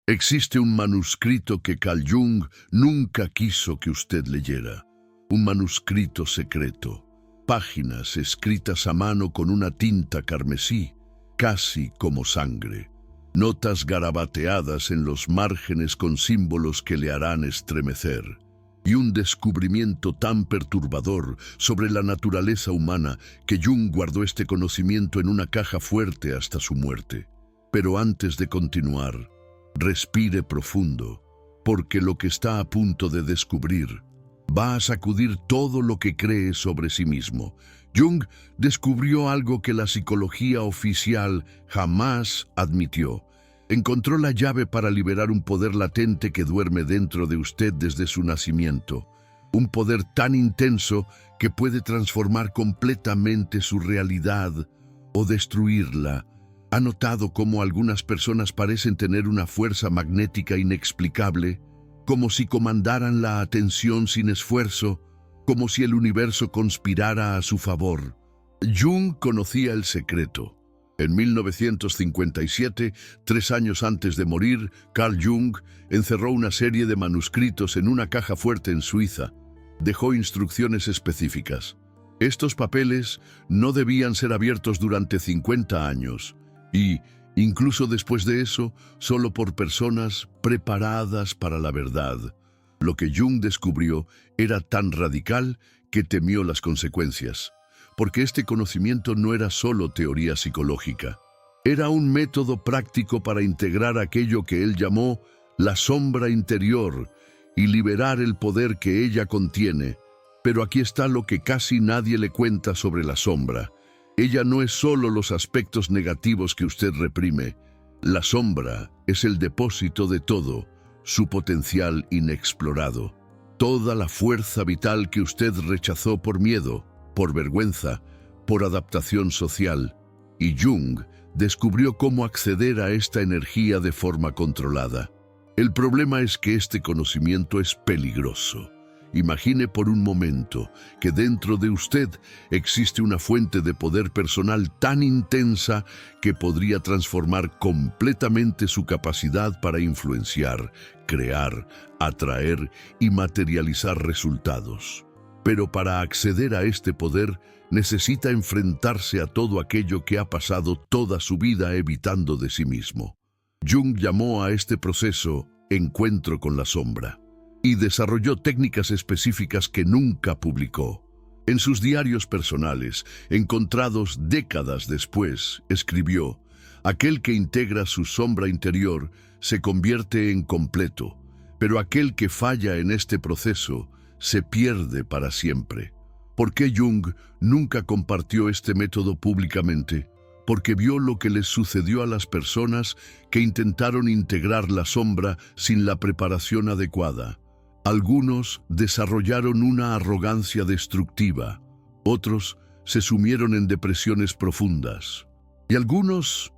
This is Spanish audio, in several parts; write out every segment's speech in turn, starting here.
Existe un manuscrito que Carl Jung nunca quiso que usted leyera. Un manuscrito secreto. Páginas escritas a mano con una tinta carmesí, casi como sangre. Notas garabateadas en los márgenes con símbolos que le harán estremecer. Y un descubrimiento tan perturbador sobre la naturaleza humana que Jung guardó este conocimiento en una caja fuerte hasta su muerte. Pero antes de continuar, respire profundo, porque lo que está a punto de descubrir va a sacudir todo lo que cree sobre sí mismo. Jung descubrió algo que la psicología oficial jamás admitió. Encontró la llave para liberar un poder latente que duerme dentro de usted desde su nacimiento. Un poder tan intenso que puede transformar completamente su realidad o destruirla. ¿Ha notado cómo algunas personas parecen tener una fuerza magnética inexplicable? Como si comandaran la atención sin esfuerzo, como si el universo conspirara a su favor. Jung conocía el secreto. En 1957, 3 años antes de morir, Carl Jung encerró una serie de manuscritos en una caja fuerte en Suiza. Dejó instrucciones específicas. Estos papeles no debían ser abiertos durante 50 años y, incluso después de eso, solo por personas preparadas para la verdad. Lo que Jung descubrió era tan radical que temió las consecuencias. Porque este conocimiento no era solo teoría psicológica. Era un método práctico para integrar aquello que él llamó la sombra interior y liberar el poder que ella contiene. Pero aquí está lo que casi nadie le cuenta sobre la sombra. Ella no es solo los aspectos negativos que usted reprime. La sombra es el depósito de todo, su potencial inexplorado. Toda la fuerza vital que usted rechazó por miedo, por vergüenza, por adaptación social. Y Jung descubrió cómo acceder a esta energía de forma controlada. El problema es que este conocimiento es peligroso. Imagine por un momento que dentro de usted existe una fuente de poder personal tan intensa que podría transformar completamente su capacidad para influenciar, crear, atraer y materializar resultados. Pero para acceder a este poder, necesita enfrentarse a todo aquello que ha pasado toda su vida evitando de sí mismo. Jung llamó a este proceso encuentro con la sombra y desarrolló técnicas específicas que nunca publicó. En sus diarios personales, encontrados décadas después, escribió: aquel que integra su sombra interior se convierte en completo, pero aquel que falla en este proceso se pierde para siempre. ¿Por qué Jung nunca compartió este método públicamente? Porque vio lo que les sucedió a las personas que intentaron integrar la sombra sin la preparación adecuada. Algunos desarrollaron una arrogancia destructiva, otros se sumieron en depresiones profundas, y algunos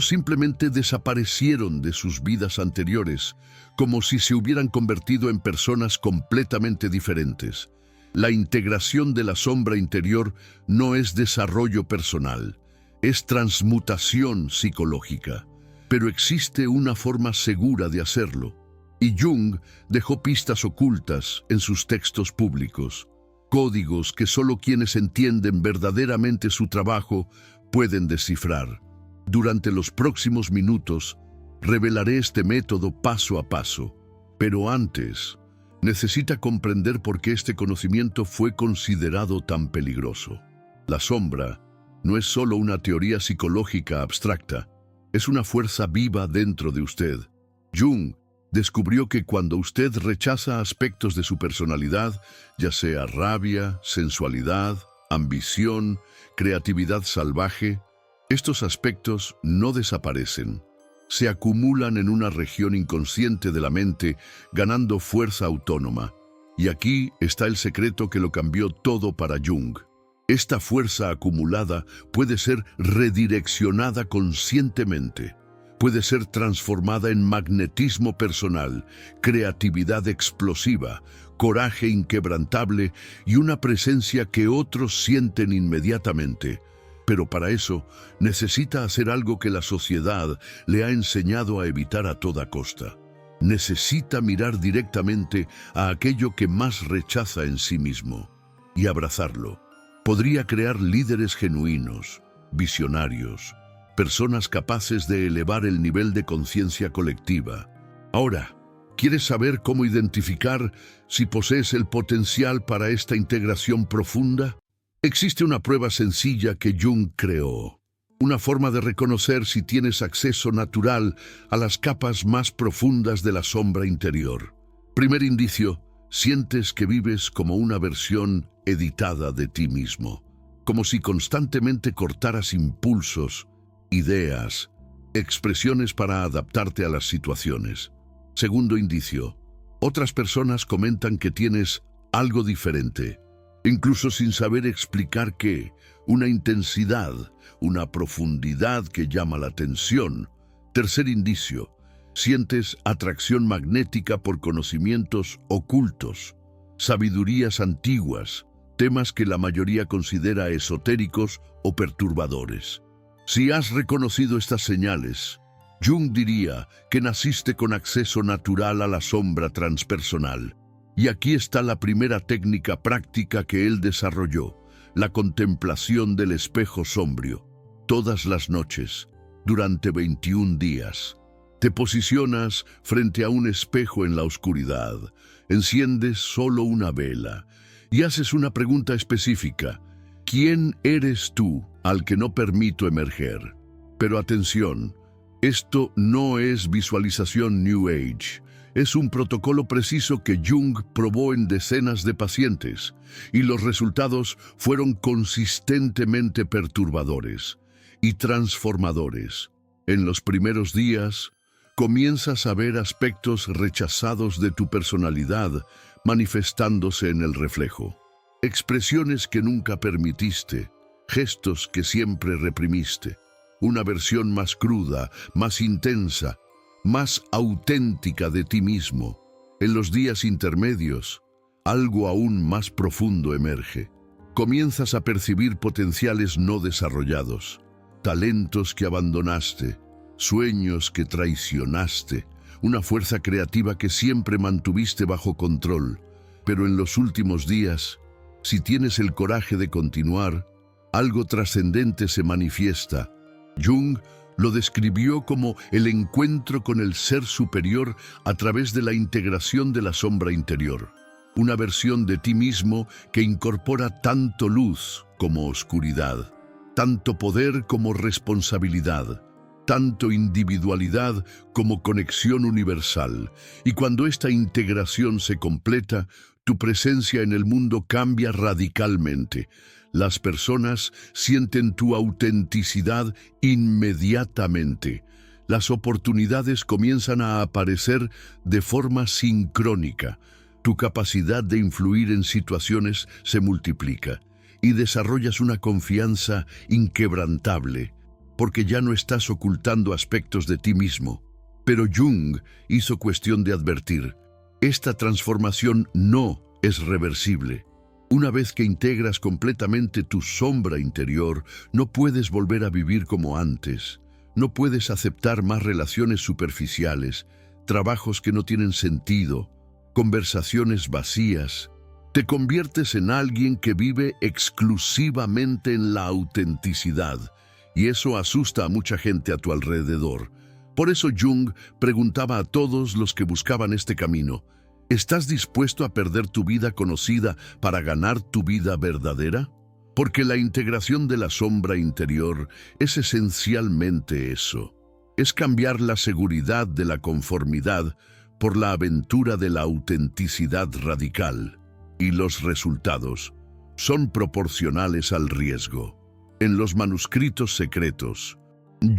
simplemente desaparecieron de sus vidas anteriores, como si se hubieran convertido en personas completamente diferentes. La integración de la sombra interior no es desarrollo personal, es transmutación psicológica. Pero existe una forma segura de hacerlo, y Jung dejó pistas ocultas en sus textos públicos, códigos que solo quienes entienden verdaderamente su trabajo pueden descifrar. Durante los próximos minutos, revelaré este método paso a paso, pero antes, necesita comprender por qué este conocimiento fue considerado tan peligroso. La sombra no es solo una teoría psicológica abstracta, es una fuerza viva dentro de usted. Jung descubrió que cuando usted rechaza aspectos de su personalidad, ya sea rabia, sensualidad, ambición, creatividad salvaje, estos aspectos no desaparecen. Se acumulan en una región inconsciente de la mente, ganando fuerza autónoma. Y aquí está el secreto que lo cambió todo para Jung. Esta fuerza acumulada puede ser redireccionada conscientemente. Puede ser transformada en magnetismo personal, creatividad explosiva, coraje inquebrantable y una presencia que otros sienten inmediatamente. Pero para eso necesita hacer algo que la sociedad le ha enseñado a evitar a toda costa. Necesita mirar directamente a aquello que más rechaza en sí mismo y abrazarlo. Podría crear líderes genuinos, visionarios, personas capaces de elevar el nivel de conciencia colectiva. Ahora, ¿quieres saber cómo identificar si posees el potencial para esta integración profunda? Existe una prueba sencilla que Jung creó, una forma de reconocer si tienes acceso natural a las capas más profundas de la sombra interior. Primer indicio, sientes que vives como una versión editada de ti mismo, como si constantemente cortaras impulsos, ideas, expresiones para adaptarte a las situaciones. Segundo indicio, otras personas comentan que tienes algo diferente, incluso sin saber explicar qué, una intensidad, una profundidad que llama la atención. Tercer indicio, sientes atracción magnética por conocimientos ocultos, sabidurías antiguas, temas que la mayoría considera esotéricos o perturbadores. Si has reconocido estas señales, Jung diría que naciste con acceso natural a la sombra transpersonal. Y aquí está la primera técnica práctica que él desarrolló, la contemplación del espejo sombrio. Todas las noches, durante 21 días, te posicionas frente a un espejo en la oscuridad, enciendes solo una vela y haces una pregunta específica. ¿Quién eres tú al que no permito emerger? Pero atención, esto no es visualización New Age. Es un protocolo preciso que Jung probó en decenas de pacientes, y los resultados fueron consistentemente perturbadores y transformadores. En los primeros días, comienzas a ver aspectos rechazados de tu personalidad manifestándose en el reflejo. Expresiones que nunca permitiste, gestos que siempre reprimiste, una versión más cruda, más intensa, más auténtica de ti mismo. En los días intermedios, algo aún más profundo emerge. Comienzas a percibir potenciales no desarrollados, talentos que abandonaste, sueños que traicionaste, una fuerza creativa que siempre mantuviste bajo control. Pero en los últimos días, si tienes el coraje de continuar, algo trascendente se manifiesta. Jung lo describió como el encuentro con el ser superior a través de la integración de la sombra interior, una versión de ti mismo que incorpora tanto luz como oscuridad, tanto poder como responsabilidad, tanto individualidad como conexión universal. Y cuando esta integración se completa, tu presencia en el mundo cambia radicalmente. Las personas sienten tu autenticidad inmediatamente. Las oportunidades comienzan a aparecer de forma sincrónica. Tu capacidad de influir en situaciones se multiplica y desarrollas una confianza inquebrantable, porque ya no estás ocultando aspectos de ti mismo. Pero Jung hizo cuestión de advertir: esta transformación no es reversible. Una vez que integras completamente tu sombra interior, no puedes volver a vivir como antes. No puedes aceptar más relaciones superficiales, trabajos que no tienen sentido, conversaciones vacías. Te conviertes en alguien que vive exclusivamente en la autenticidad, y eso asusta a mucha gente a tu alrededor. Por eso Jung preguntaba a todos los que buscaban este camino: ¿estás dispuesto a perder tu vida conocida para ganar tu vida verdadera? Porque la integración de la sombra interior es esencialmente eso. Es cambiar la seguridad de la conformidad por la aventura de la autenticidad radical. Y los resultados son proporcionales al riesgo. En los manuscritos secretos,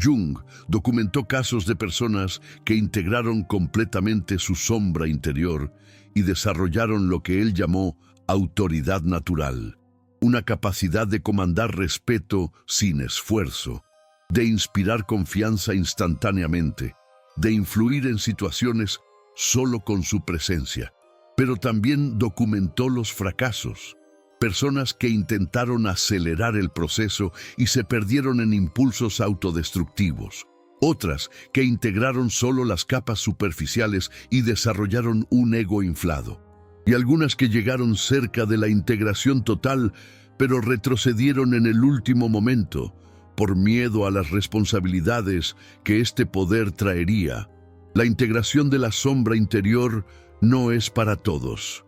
Jung documentó casos de personas que integraron completamente su sombra interior y desarrollaron lo que él llamó autoridad natural, una capacidad de comandar respeto sin esfuerzo, de inspirar confianza instantáneamente, de influir en situaciones solo con su presencia. Pero también documentó los fracasos, personas que intentaron acelerar el proceso y se perdieron en impulsos autodestructivos, otras que integraron solo las capas superficiales y desarrollaron un ego inflado, y algunas que llegaron cerca de la integración total, pero retrocedieron en el último momento, por miedo a las responsabilidades que este poder traería. La integración de la sombra interior no es para todos.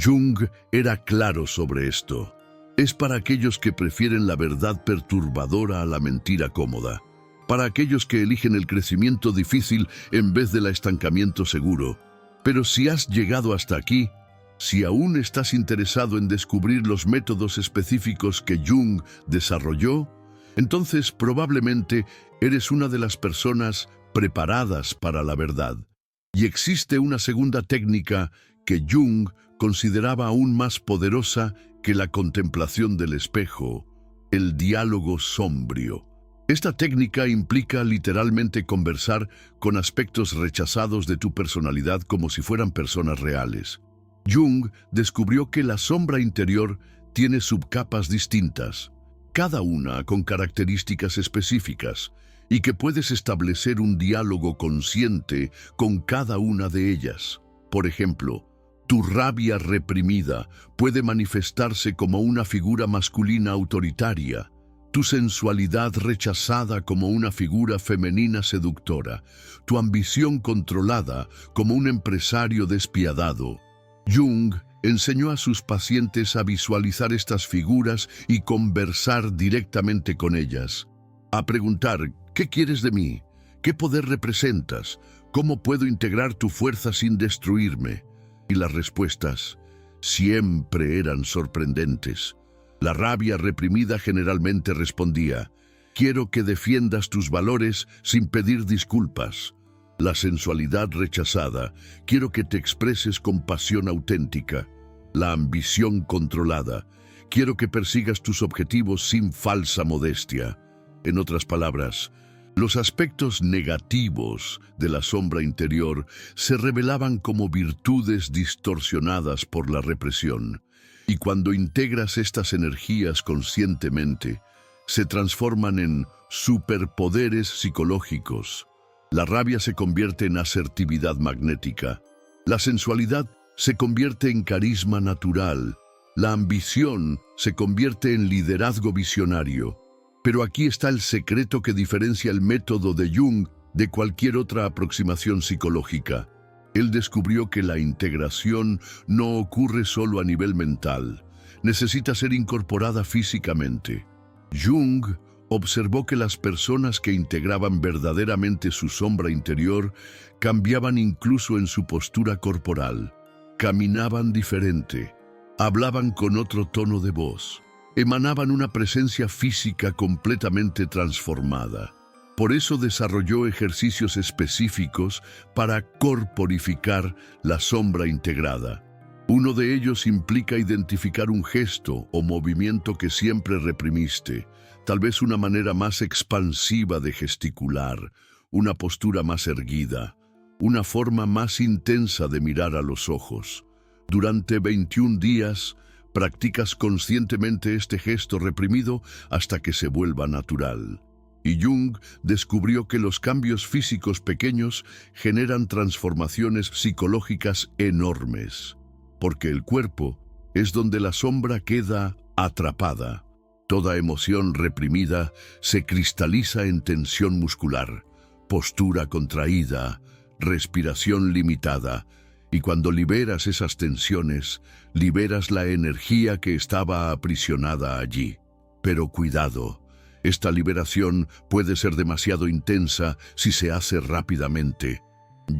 Jung era claro sobre esto. Es para aquellos que prefieren la verdad perturbadora a la mentira cómoda, para aquellos que eligen el crecimiento difícil en vez del estancamiento seguro. Pero si has llegado hasta aquí, si aún estás interesado en descubrir los métodos específicos que Jung desarrolló, entonces probablemente eres una de las personas preparadas para la verdad. Y existe una segunda técnica que Jung consideraba aún más poderosa que la contemplación del espejo: el diálogo sombrío. Esta técnica implica literalmente conversar con aspectos rechazados de tu personalidad como si fueran personas reales. Jung descubrió que la sombra interior tiene subcapas distintas, cada una con características específicas, y que puedes establecer un diálogo consciente con cada una de ellas. Por ejemplo, tu rabia reprimida puede manifestarse como una figura masculina autoritaria, tu sensualidad rechazada como una figura femenina seductora, tu ambición controlada como un empresario despiadado. Jung enseñó a sus pacientes a visualizar estas figuras y conversar directamente con ellas, a preguntar: ¿qué quieres de mí? ¿Qué poder representas? ¿Cómo puedo integrar tu fuerza sin destruirme? Y las respuestas siempre eran sorprendentes. La rabia reprimida generalmente respondía: quiero que defiendas tus valores sin pedir disculpas. La sensualidad rechazada: quiero que te expreses con pasión auténtica. La ambición controlada: quiero que persigas tus objetivos sin falsa modestia. En otras palabras, los aspectos negativos de la sombra interior se revelaban como virtudes distorsionadas por la represión. Y cuando integras estas energías conscientemente, se transforman en superpoderes psicológicos. La rabia se convierte en asertividad magnética. La sensualidad se convierte en carisma natural. La ambición se convierte en liderazgo visionario. Pero aquí está el secreto que diferencia el método de Jung de cualquier otra aproximación psicológica. Él descubrió que la integración no ocurre solo a nivel mental, necesita ser incorporada físicamente. Jung observó que las personas que integraban verdaderamente su sombra interior cambiaban incluso en su postura corporal, caminaban diferente, hablaban con otro tono de voz, emanaban una presencia física completamente transformada. Por eso desarrolló ejercicios específicos para corporificar la sombra integrada. Uno de ellos implica identificar un gesto o movimiento que siempre reprimiste, tal vez una manera más expansiva de gesticular, una postura más erguida, una forma más intensa de mirar a los ojos. Durante 21 días, practicas conscientemente este gesto reprimido hasta que se vuelva natural. Y Jung descubrió que los cambios físicos pequeños generan transformaciones psicológicas enormes, porque el cuerpo es donde la sombra queda atrapada. Toda emoción reprimida se cristaliza en tensión muscular, postura contraída, respiración limitada, y cuando liberas esas tensiones, liberas la energía que estaba aprisionada allí. Pero cuidado. Esta liberación puede ser demasiado intensa si se hace rápidamente.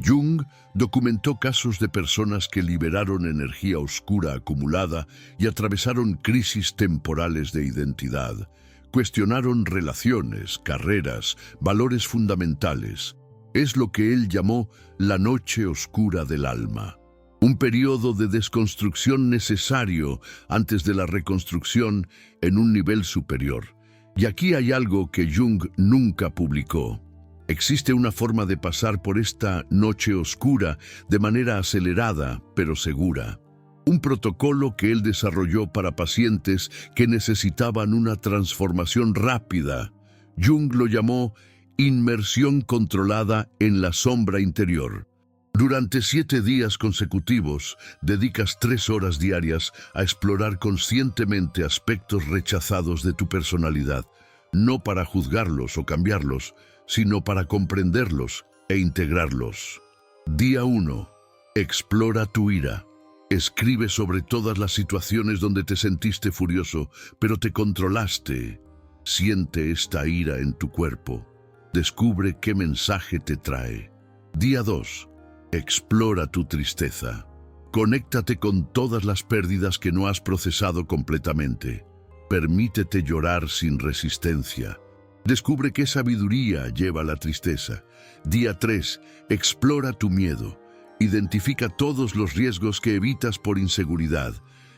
Jung documentó casos de personas que liberaron energía oscura acumulada y atravesaron crisis temporales de identidad. Cuestionaron relaciones, carreras, valores fundamentales. Es lo que él llamó la noche oscura del alma. Un periodo de desconstrucción necesario antes de la reconstrucción en un nivel superior. Y aquí hay algo que Jung nunca publicó. Existe una forma de pasar por esta noche oscura de manera acelerada, pero segura. un protocolo que él desarrolló para pacientes que necesitaban una transformación rápida. Jung lo llamó inmersión controlada en la sombra interior. Durante 7 días consecutivos, dedicas 3 horas diarias a explorar conscientemente aspectos rechazados de tu personalidad, no para juzgarlos o cambiarlos, sino para comprenderlos e integrarlos. Día 1. Explora tu ira. Escribe sobre todas las situaciones donde te sentiste furioso, pero te controlaste. Siente esta ira en tu cuerpo. Descubre qué mensaje te trae. Día 2. Explora tu tristeza. Conéctate con todas las pérdidas que no has procesado completamente. Permítete llorar sin resistencia. Descubre qué sabiduría lleva la tristeza. Día 3. Explora tu miedo. Identifica todos los riesgos que evitas por inseguridad.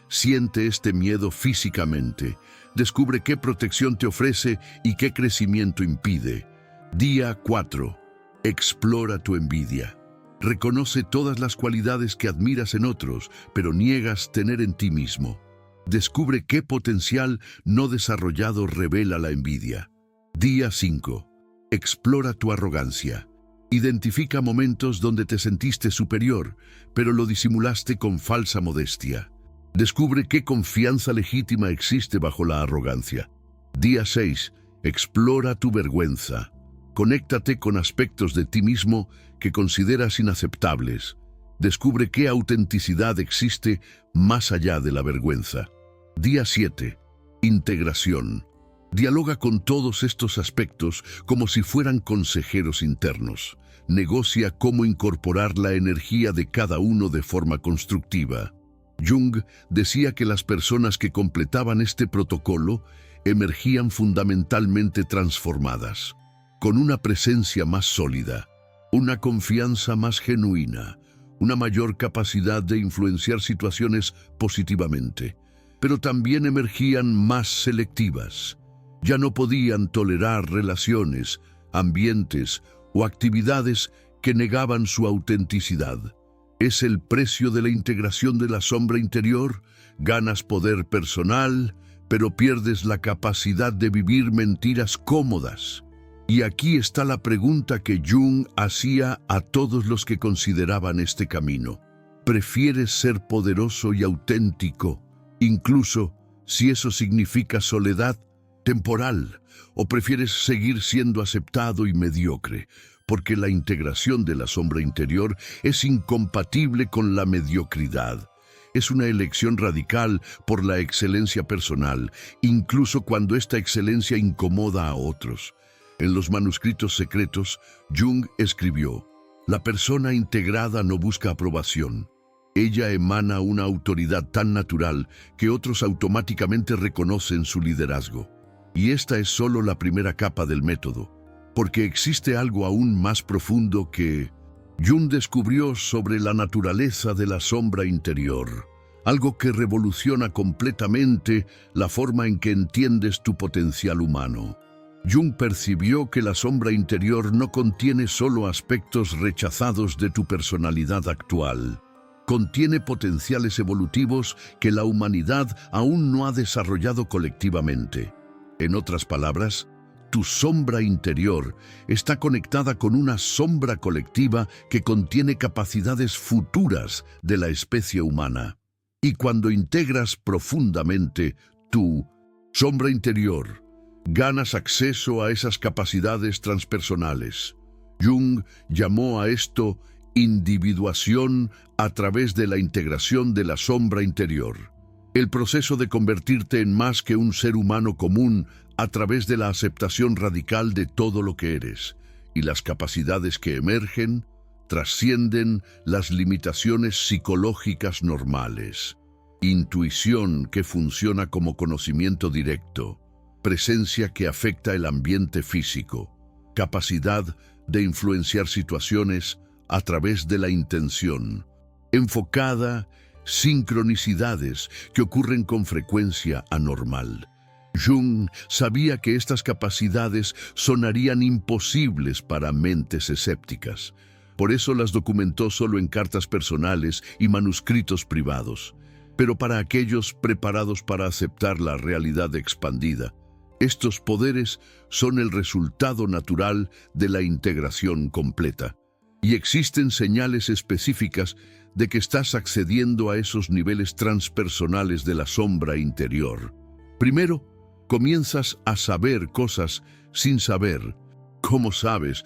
Siente este miedo físicamente. Descubre qué protección te ofrece y qué crecimiento impide. Día 4. Explora tu envidia. Reconoce todas las cualidades que admiras en otros, pero niegas tener en ti mismo. Descubre qué potencial no desarrollado revela la envidia. Día 5. Explora tu arrogancia. Identifica momentos donde te sentiste superior, pero lo disimulaste con falsa modestia. Descubre qué confianza legítima existe bajo la arrogancia. Día 6. Explora tu vergüenza. Conéctate con aspectos de ti mismo que consideras inaceptables. Descubre qué autenticidad existe más allá de la vergüenza. Día 7. Integración. Dialoga con todos estos aspectos como si fueran consejeros internos. Negocia cómo incorporar la energía de cada uno de forma constructiva. Jung decía que las personas que completaban este protocolo emergían fundamentalmente transformadas, con una presencia más sólida, una confianza más genuina, una mayor capacidad de influenciar situaciones positivamente, pero también emergían más selectivas. Ya no podían tolerar relaciones, ambientes o actividades que negaban su autenticidad. Es el precio de la integración de la sombra interior. Ganas poder personal, pero pierdes la capacidad de vivir mentiras cómodas. Y aquí está la pregunta que Jung hacía a todos los que consideraban este camino. ¿Prefieres ser poderoso y auténtico, incluso si eso significa soledad temporal, o prefieres seguir siendo aceptado y mediocre? Porque la integración de la sombra interior es incompatible con la mediocridad. Es una elección radical por la excelencia personal, incluso cuando esta excelencia incomoda a otros. En los manuscritos secretos, Jung escribió: la persona integrada no busca aprobación. Ella emana una autoridad tan natural que otros automáticamente reconocen su liderazgo. Y esta es solo la primera capa del método, porque existe algo aún más profundo que Jung descubrió sobre la naturaleza de la sombra interior, algo que revoluciona completamente la forma en que entiendes tu potencial humano. Jung percibió que la sombra interior no contiene solo aspectos rechazados de tu personalidad actual. Contiene potenciales evolutivos que la humanidad aún no ha desarrollado colectivamente. En otras palabras, tu sombra interior está conectada con una sombra colectiva que contiene capacidades futuras de la especie humana. Y cuando integras profundamente tu sombra interior, ganas acceso a esas capacidades transpersonales. Jung llamó a esto individuación a través de la integración de la sombra interior. El proceso de convertirte en más que un ser humano común a través de la aceptación radical de todo lo que eres, y las capacidades que emergen trascienden las limitaciones psicológicas normales. Intuición que funciona como conocimiento directo, presencia que afecta el ambiente físico, capacidad de influenciar situaciones a través de la intención, enfocada, sincronicidades que ocurren con frecuencia anormal. Jung sabía que estas capacidades sonarían imposibles para mentes escépticas. Por eso las documentó solo en cartas personales y manuscritos privados. Pero para aquellos preparados para aceptar la realidad expandida, estos poderes son el resultado natural de la integración completa. Y existen señales específicas de que estás accediendo a esos niveles transpersonales de la sombra interior. Primero, comienzas a saber cosas sin saber. ¿Cómo sabes?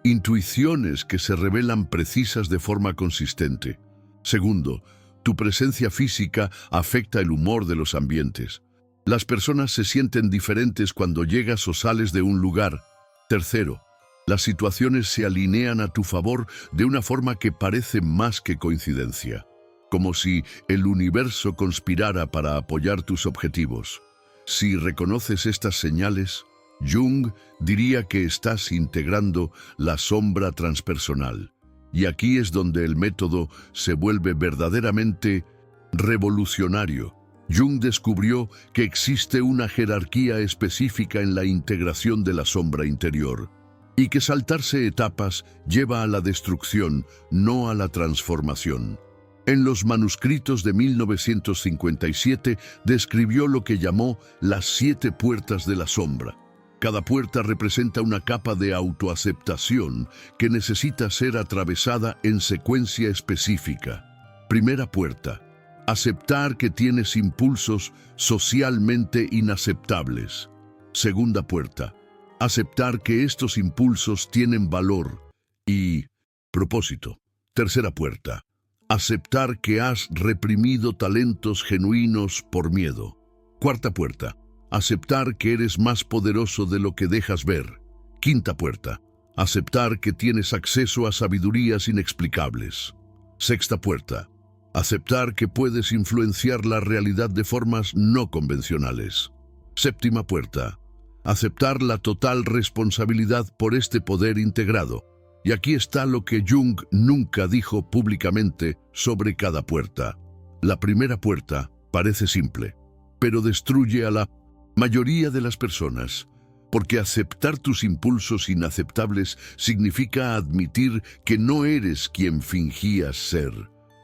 Intuiciones que se revelan precisas de forma consistente. Segundo, tu presencia física afecta el humor de los ambientes. Las personas se sienten diferentes cuando llegas o sales de un lugar. Tercero, las situaciones se alinean a tu favor de una forma que parece más que coincidencia, como si el universo conspirara para apoyar tus objetivos. Si reconoces estas señales, Jung diría que estás integrando la sombra transpersonal. Y aquí es donde el método se vuelve verdaderamente revolucionario. Jung descubrió que existe una jerarquía específica en la integración de la sombra interior, y que saltarse etapas lleva a la destrucción, no a la transformación. En los manuscritos de 1957 describió lo que llamó las 7 puertas de la sombra. Cada puerta representa una capa de autoaceptación que necesita ser atravesada en secuencia específica. Primera puerta: aceptar que tienes impulsos socialmente inaceptables. Segunda puerta: aceptar que estos impulsos tienen valor y propósito. Tercera puerta: aceptar que has reprimido talentos genuinos por miedo. Cuarta puerta: aceptar que eres más poderoso de lo que dejas ver. Quinta puerta: aceptar que tienes acceso a sabidurías inexplicables. Sexta puerta: aceptar que puedes influenciar la realidad de formas no convencionales. Séptima puerta: aceptar la total responsabilidad por este poder integrado. Y aquí está lo que Jung nunca dijo públicamente sobre cada puerta. La primera puerta parece simple, pero destruye a la mayoría de las personas, porque aceptar tus impulsos inaceptables significa admitir que no eres quien fingías ser.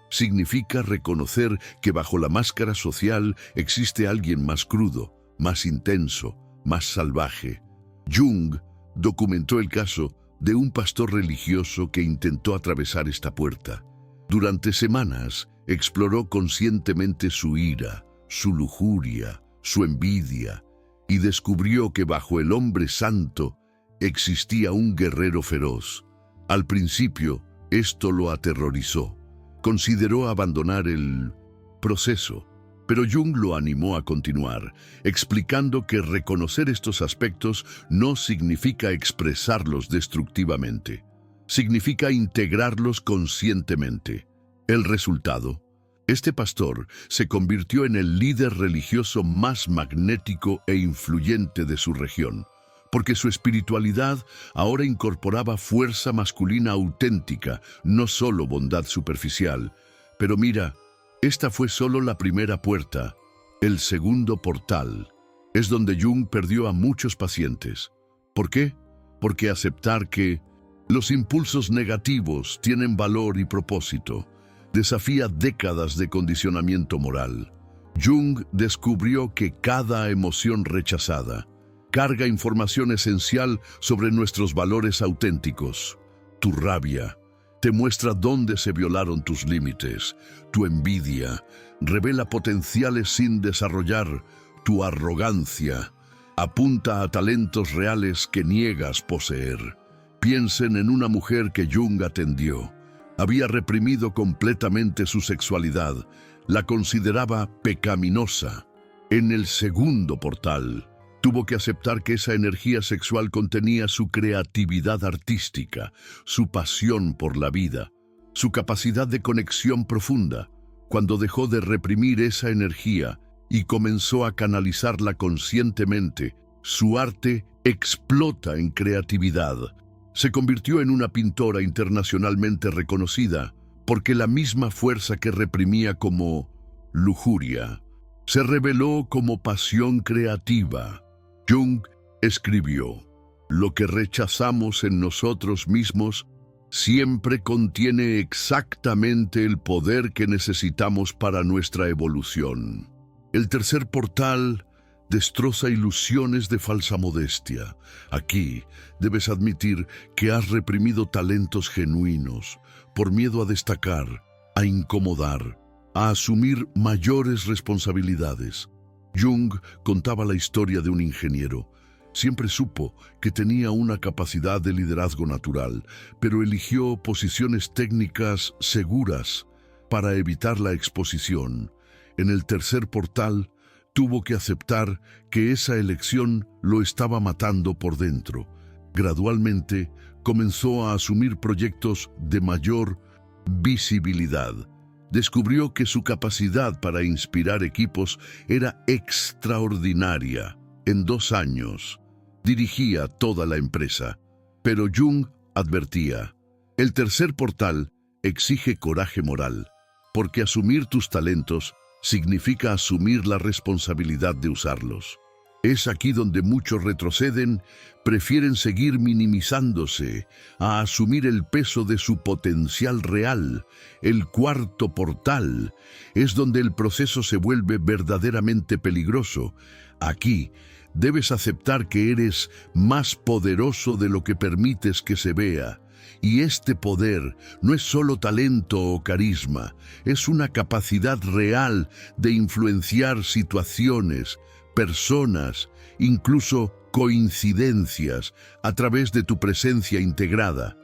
Significa reconocer que bajo la máscara social existe alguien más crudo, más intenso, más salvaje. Jung documentó el caso de un pastor religioso que intentó atravesar esta puerta. Durante semanas exploró conscientemente su ira, su lujuria, su envidia, y descubrió que bajo el hombre santo existía un guerrero feroz. Al principio, esto lo aterrorizó. Consideró abandonar el proceso, pero Jung lo animó a continuar, explicando que reconocer estos aspectos no significa expresarlos destructivamente. Significa integrarlos conscientemente. El resultado: este pastor se convirtió en el líder religioso más magnético e influyente de su región, porque su espiritualidad ahora incorporaba fuerza masculina auténtica, no solo bondad superficial. Pero mira, esta fue solo la primera puerta. El segundo portal es donde Jung perdió a muchos pacientes. ¿Por qué? Porque aceptar que los impulsos negativos tienen valor y propósito desafía décadas de condicionamiento moral. Jung descubrió que cada emoción rechazada carga información esencial sobre nuestros valores auténticos. Tu rabia te muestra dónde se violaron tus límites. Tu envidia revela potenciales sin desarrollar. Tu arrogancia apunta a talentos reales que niegas poseer. Piensen en una mujer que Jung atendió. Había reprimido completamente su sexualidad. La consideraba pecaminosa. En el segundo portal, tuvo que aceptar que esa energía sexual contenía su creatividad artística, su pasión por la vida, su capacidad de conexión profunda. Cuando dejó de reprimir esa energía y comenzó a canalizarla conscientemente, su arte explota en creatividad. Se convirtió en una pintora internacionalmente reconocida porque la misma fuerza que reprimía como lujuria se reveló como pasión creativa. Jung escribió: lo que rechazamos en nosotros mismos siempre contiene exactamente el poder que necesitamos para nuestra evolución. El tercer portal destroza ilusiones de falsa modestia. Aquí debes admitir que has reprimido talentos genuinos por miedo a destacar, a incomodar, a asumir mayores responsabilidades. Jung contaba la historia de un ingeniero. Siempre supo que tenía una capacidad de liderazgo natural, pero eligió posiciones técnicas seguras para evitar la exposición. En el tercer portal, tuvo que aceptar que esa elección lo estaba matando por dentro. Gradualmente, comenzó a asumir proyectos de mayor visibilidad. Descubrió que su capacidad para inspirar equipos era extraordinaria. En 2 años, dirigía toda la empresa. Pero Jung advertía: el tercer portal exige coraje moral, porque asumir tus talentos significa asumir la responsabilidad de usarlos. Es aquí donde muchos retroceden, prefieren seguir minimizándose a asumir el peso de su potencial real. El cuarto portal es donde el proceso se vuelve verdaderamente peligroso. Aquí debes aceptar que eres más poderoso de lo que permites que se vea. Y este poder no es solo talento o carisma, es una capacidad real de influenciar situaciones, personas, incluso coincidencias, a través de tu presencia integrada.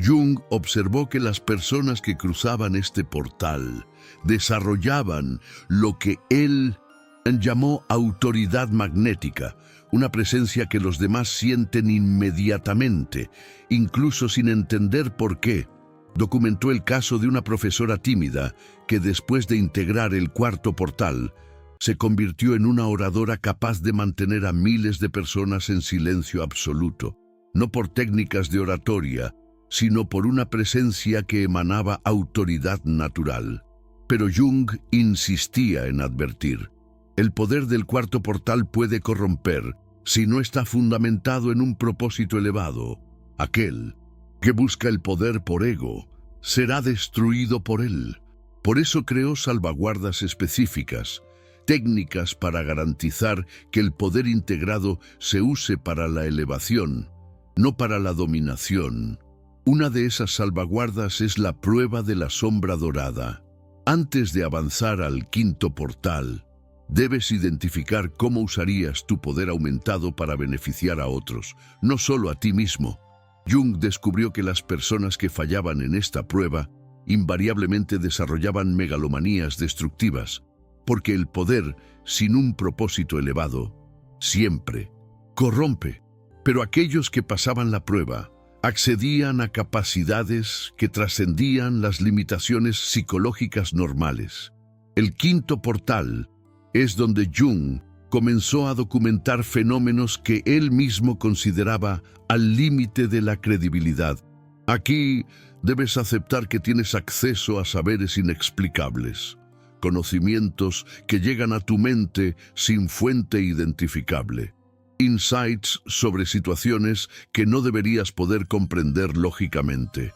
Jung observó que las personas que cruzaban este portal desarrollaban lo que él llamó autoridad magnética, una presencia que los demás sienten inmediatamente, incluso sin entender por qué. Documentó el caso de una profesora tímida que, después de integrar el cuarto portal, se convirtió en una oradora capaz de mantener a miles de personas en silencio absoluto, no por técnicas de oratoria, sino por una presencia que emanaba autoridad natural. Pero Jung insistía en advertir: el poder del cuarto portal puede corromper si no está fundamentado en un propósito elevado. Aquel que busca el poder por ego será destruido por él. Por eso creó salvaguardas específicas, técnicas para garantizar que el poder integrado se use para la elevación, no para la dominación. Una de esas salvaguardas es la prueba de la sombra dorada. Antes de avanzar al quinto portal, debes identificar cómo usarías tu poder aumentado para beneficiar a otros, no solo a ti mismo. Jung descubrió que las personas que fallaban en esta prueba invariablemente desarrollaban megalomanías destructivas, porque el poder sin un propósito elevado siempre corrompe. Pero aquellos que pasaban la prueba accedían a capacidades que trascendían las limitaciones psicológicas normales. El quinto portal es donde Jung comenzó a documentar fenómenos que él mismo consideraba al límite de la credibilidad. Aquí debes aceptar que tienes acceso a saberes inexplicables, conocimientos que llegan a tu mente sin fuente identificable, insights sobre situaciones que no deberías poder comprender lógicamente.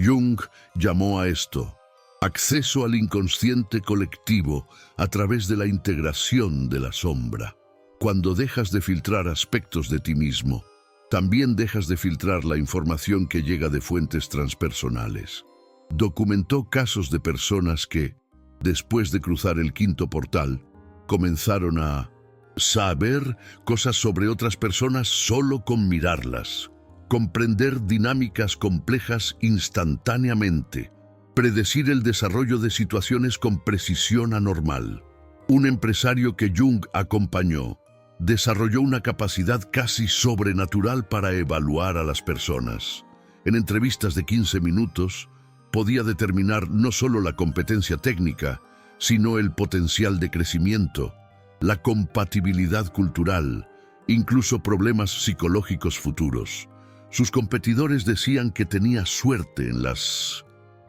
Jung llamó a esto acceso al inconsciente colectivo a través de la integración de la sombra. Cuando dejas de filtrar aspectos de ti mismo, también dejas de filtrar la información que llega de fuentes transpersonales. Documentó casos de personas que, después de cruzar el quinto portal, comenzaron a saber cosas sobre otras personas solo con mirarlas, comprender dinámicas complejas instantáneamente, predecir el desarrollo de situaciones con precisión anormal. Un empresario que Jung acompañó desarrolló una capacidad casi sobrenatural para evaluar a las personas. En entrevistas de 15 minutos, podía determinar no solo la competencia técnica, sino el potencial de crecimiento, la compatibilidad cultural, incluso problemas psicológicos futuros. Sus competidores decían que tenía suerte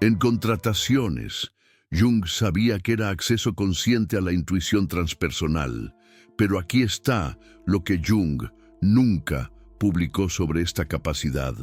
en contrataciones. Jung sabía que era acceso consciente a la intuición transpersonal, pero aquí está lo que Jung nunca publicó sobre esta capacidad.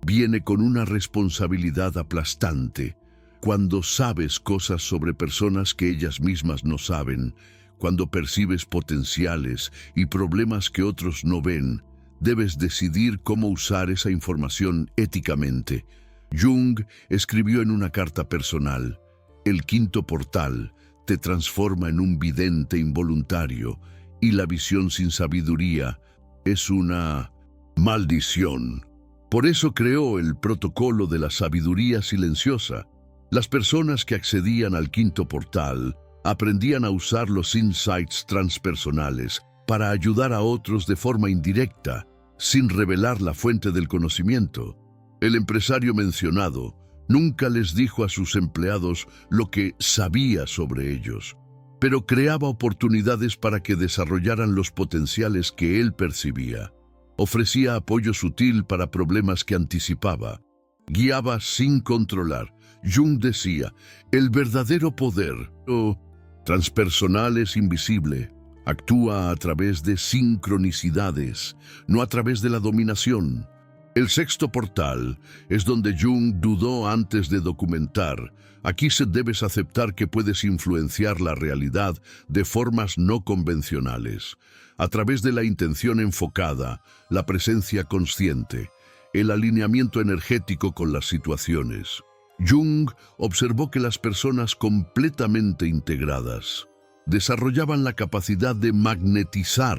viene con una responsabilidad aplastante. Cuando sabes cosas sobre personas que ellas mismas no saben, cuando percibes potenciales y problemas que otros no ven, debes decidir cómo usar esa información éticamente. Jung escribió en una carta personal: "El quinto portal te transforma en un vidente involuntario, y la visión sin sabiduría es una maldición". Por eso creó el protocolo de la sabiduría silenciosa. Las personas que accedían al quinto portal aprendían a usar los insights transpersonales para ayudar a otros de forma indirecta, sin revelar la fuente del conocimiento. El empresario mencionado nunca les dijo a sus empleados lo que sabía sobre ellos, pero creaba oportunidades para que desarrollaran los potenciales que él percibía. Ofrecía apoyo sutil para problemas que anticipaba. Guiaba sin controlar. Jung decía: el verdadero poder transpersonal es invisible. Actúa a través de sincronicidades, no a través de la dominación. El sexto portal es donde Jung dudó antes de documentar. Aquí debes aceptar que puedes influenciar la realidad de formas no convencionales, a través de la intención enfocada, la presencia consciente, el alineamiento energético con las situaciones. Jung observó que las personas completamente integradas desarrollaban la capacidad de magnetizar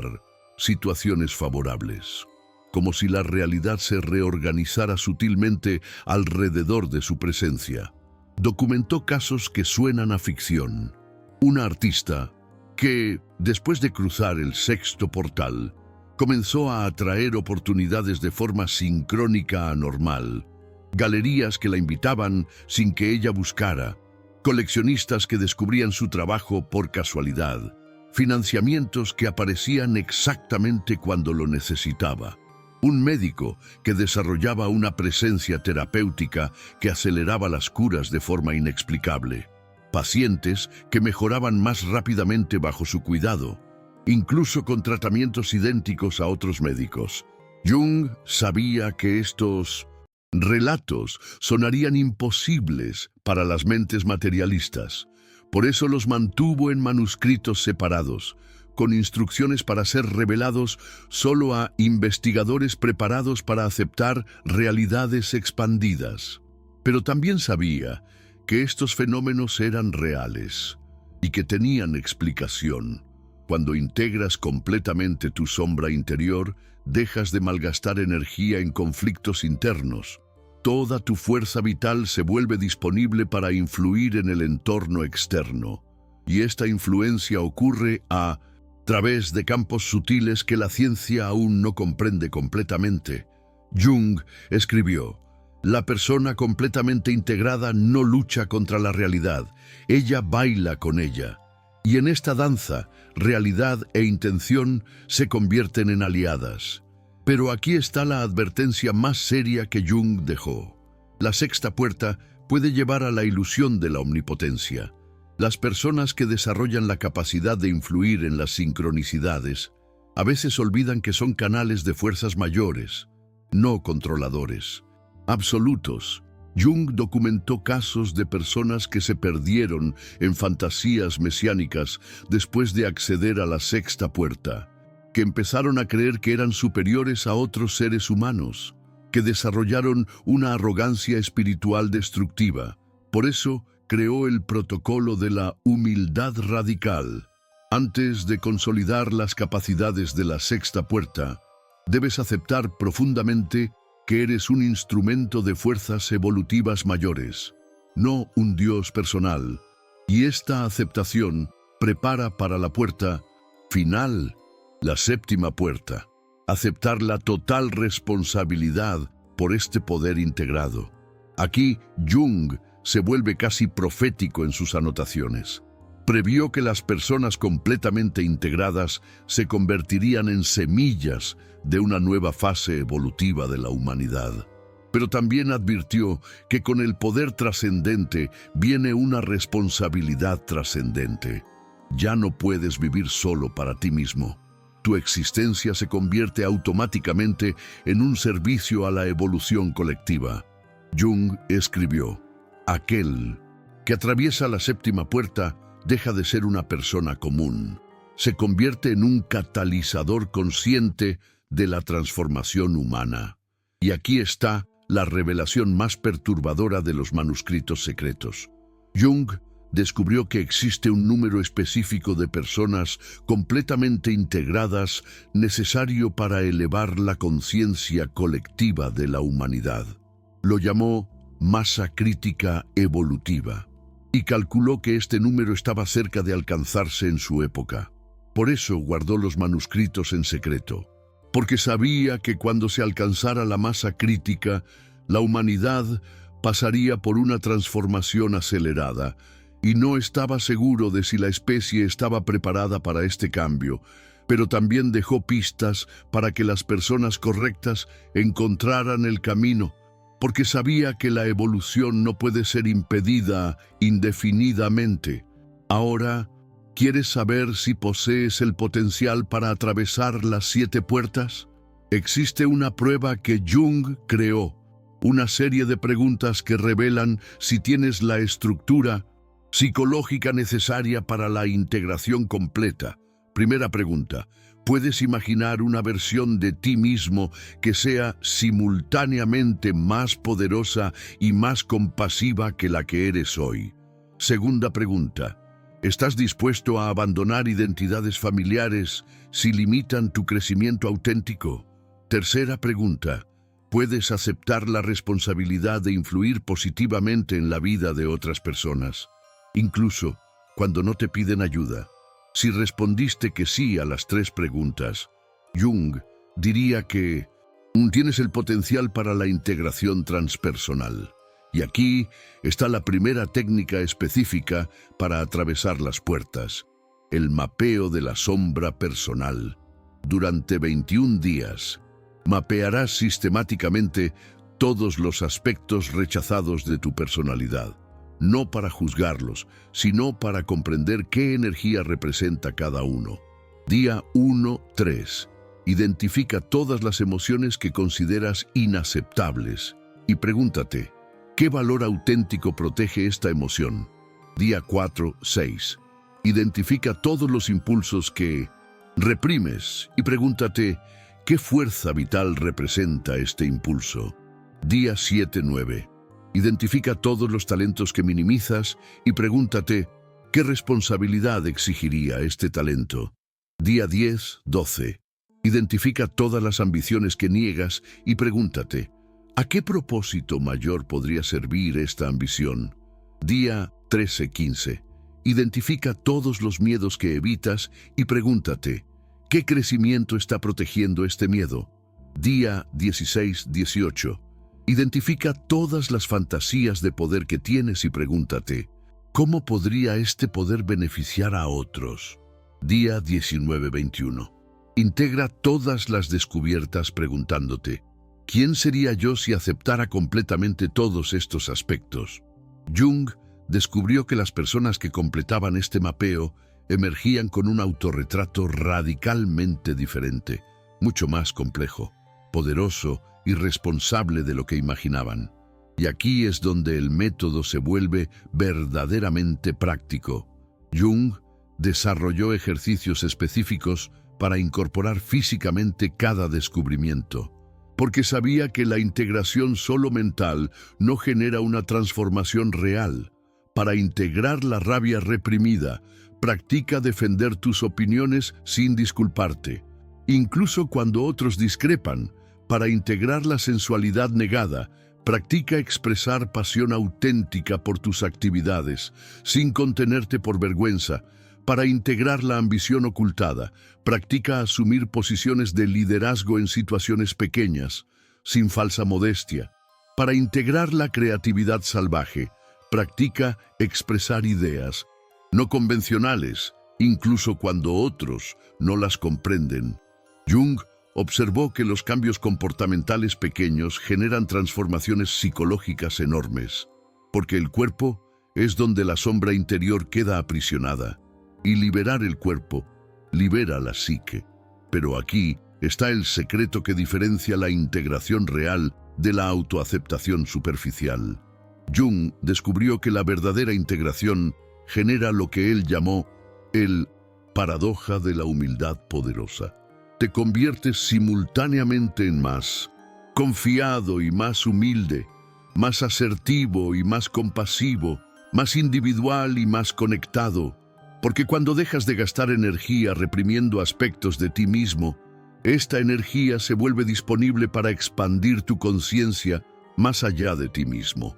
situaciones favorables, como si la realidad se reorganizara sutilmente alrededor de su presencia. Documentó casos que suenan a ficción. Una artista que, después de cruzar el sexto portal, comenzó a atraer oportunidades de forma sincrónica anormal. Galerías que la invitaban sin que ella buscara, coleccionistas que descubrían su trabajo por casualidad, financiamientos que aparecían exactamente cuando lo necesitaba, un médico que desarrollaba una presencia terapéutica que aceleraba las curas de forma inexplicable, pacientes que mejoraban más rápidamente bajo su cuidado, incluso con tratamientos idénticos a otros médicos. Jung sabía que estos relatos sonarían imposibles para las mentes materialistas. Por eso los mantuvo en manuscritos separados, con instrucciones para ser revelados solo a investigadores preparados para aceptar realidades expandidas. Pero también sabía que estos fenómenos eran reales y que tenían explicación. Cuando integras completamente tu sombra interior, dejas de malgastar energía en conflictos internos. Toda tu fuerza vital se vuelve disponible para influir en el entorno externo. Y esta influencia ocurre a través de campos sutiles que la ciencia aún no comprende completamente. Jung escribió: la persona completamente integrada no lucha contra la realidad, ella baila con ella. Y en esta danza, realidad e intención se convierten en aliadas. Pero aquí está la advertencia más seria que Jung dejó. La sexta puerta puede llevar a la ilusión de la omnipotencia. Las personas que desarrollan la capacidad de influir en las sincronicidades a veces olvidan que son canales de fuerzas mayores, no controladores, absolutos. Jung documentó casos de personas que se perdieron en fantasías mesiánicas después de acceder a la sexta puerta, que empezaron a creer que eran superiores a otros seres humanos, que desarrollaron una arrogancia espiritual destructiva. Por eso creó el protocolo de la humildad radical. Antes de consolidar las capacidades de la sexta puerta, debes aceptar profundamente que eres un instrumento de fuerzas evolutivas mayores, no un Dios personal. Y esta aceptación prepara para la puerta final, la séptima puerta. Aceptar la total responsabilidad por este poder integrado. Aquí, Jung se vuelve casi profético en sus anotaciones. Previó que las personas completamente integradas se convertirían en semillas de una nueva fase evolutiva de la humanidad. Pero también advirtió que con el poder trascendente viene una responsabilidad trascendente. Ya no puedes vivir solo para ti mismo. tu existencia se convierte automáticamente en un servicio a la evolución colectiva. Jung escribió: aquel que atraviesa la séptima puerta deja de ser una persona común. Se convierte en un catalizador consciente de la transformación humana. Y aquí está la revelación más perturbadora de los manuscritos secretos. Jung descubrió que existe un número específico de personas completamente integradas necesario para elevar la conciencia colectiva de la humanidad. Lo llamó masa crítica evolutiva y calculó que este número estaba cerca de alcanzarse en su época. Por eso guardó los manuscritos en secreto, porque sabía que cuando se alcanzara la masa crítica, la humanidad pasaría por una transformación acelerada, y no estaba seguro de si la especie estaba preparada para este cambio, pero también dejó pistas para que las personas correctas encontraran el camino, porque sabía que la evolución no puede ser impedida indefinidamente. Ahora, ¿quieres saber si posees el potencial para atravesar las 7 puertas? Existe una prueba que Jung creó, una serie de preguntas que revelan si tienes la estructura psicológica necesaria para la integración completa. Primera pregunta: ¿puedes imaginar una versión de ti mismo que sea simultáneamente más poderosa y más compasiva que la que eres hoy? Segunda pregunta: ¿estás dispuesto a abandonar identidades familiares si limitan tu crecimiento auténtico? Tercera pregunta: ¿puedes aceptar la responsabilidad de influir positivamente en la vida de otras personas, incluso cuando no te piden ayuda? Si respondiste que sí a las 3 preguntas, Jung diría que tienes el potencial para la integración transpersonal. Y aquí está la primera técnica específica para atravesar las puertas: el mapeo de la sombra personal. Durante 21 días, mapearás sistemáticamente todos los aspectos rechazados de tu personalidad, no para juzgarlos, sino para comprender qué energía representa cada uno. Día 1-3. Identifica todas las emociones que consideras inaceptables y pregúntate: ¿qué valor auténtico protege esta emoción? Día 4-6. Identifica todos los impulsos que reprimes y pregúntate: ¿qué fuerza vital representa este impulso? Día 7-9. Identifica todos los talentos que minimizas y pregúntate: ¿qué responsabilidad exigiría este talento? Día 10-12. Identifica todas las ambiciones que niegas y pregúntate: ¿a qué propósito mayor podría servir esta ambición? Día 13-15. Identifica todos los miedos que evitas y pregúntate: ¿qué crecimiento está protegiendo este miedo? Día 16-18. Identifica todas las fantasías de poder que tienes y pregúntate: ¿cómo podría este poder beneficiar a otros? Día 19-21. Integra todas las descubiertas preguntándote: ¿quién sería yo si aceptara completamente todos estos aspectos? Jung descubrió que las personas que completaban este mapeo emergían con un autorretrato radicalmente diferente, mucho más complejo, poderoso y responsable de lo que imaginaban. Y aquí es donde el método se vuelve verdaderamente práctico. Jung desarrolló ejercicios específicos para incorporar físicamente cada descubrimiento, porque sabía que la integración solo mental no genera una transformación real. Para integrar la rabia reprimida, practica defender tus opiniones sin disculparte, incluso cuando otros discrepan. Para integrar la sensualidad negada, practica expresar pasión auténtica por tus actividades, sin contenerte por vergüenza. Para integrar la ambición ocultada, practica asumir posiciones de liderazgo en situaciones pequeñas, sin falsa modestia. Para integrar la creatividad salvaje, practica expresar ideas no convencionales, incluso cuando otros no las comprenden. Jung observó que los cambios comportamentales pequeños generan transformaciones psicológicas enormes, porque el cuerpo es donde la sombra interior queda aprisionada, y liberar el cuerpo libera la psique. Pero aquí está el secreto que diferencia la integración real de la autoaceptación superficial. Jung descubrió que la verdadera integración genera lo que él llamó el paradoja de la humildad poderosa. Te conviertes simultáneamente en más confiado y más humilde, más asertivo y más compasivo, más individual y más conectado, porque cuando dejas de gastar energía reprimiendo aspectos de ti mismo, esta energía se vuelve disponible para expandir tu conciencia más allá de ti mismo.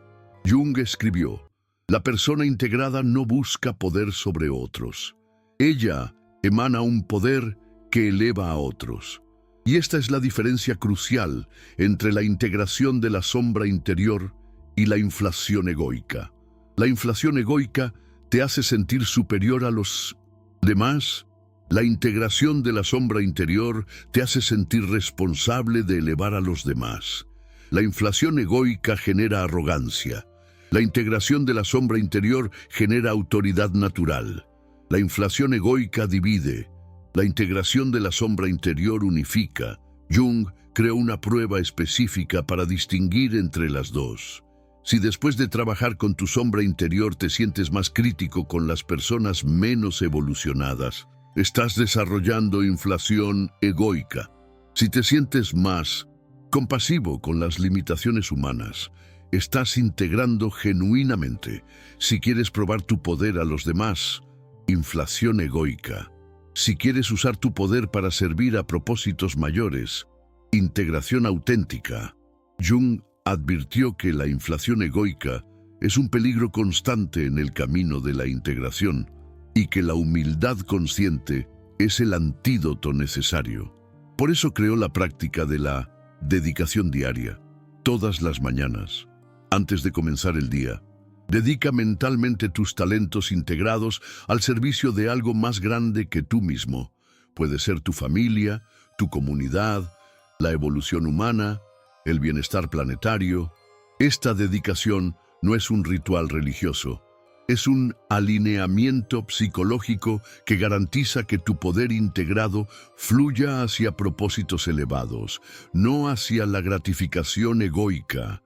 Jung escribió: la persona integrada no busca poder sobre otros. Ella emana un poder que eleva a otros. Y esta es la diferencia crucial entre la integración de la sombra interior y la inflación egoica. La inflación egoica te hace sentir superior a los demás. La integración de la sombra interior te hace sentir responsable de elevar a los demás. La inflación egoica genera arrogancia. La integración de la sombra interior genera autoridad natural. La inflación egoica divide. La integración de la sombra interior unifica. Jung creó una prueba específica para distinguir entre las dos. Si después de trabajar con tu sombra interior te sientes más crítico con las personas menos evolucionadas, estás desarrollando inflación egoica. Si te sientes más compasivo con las limitaciones humanas, estás integrando genuinamente. Si quieres probar tu poder a los demás, inflación egoica. Si quieres usar tu poder para servir a propósitos mayores, integración auténtica. Jung advirtió que la inflación egoica es un peligro constante en el camino de la integración y que la humildad consciente es el antídoto necesario. Por eso creó la práctica de la dedicación diaria. Todas las mañanas, antes de comenzar el día, dedica mentalmente tus talentos integrados al servicio de algo más grande que tú mismo. Puede ser tu familia, tu comunidad, la evolución humana, el bienestar planetario. Esta dedicación no es un ritual religioso, es un alineamiento psicológico que garantiza que tu poder integrado fluya hacia propósitos elevados, no hacia la gratificación egoica.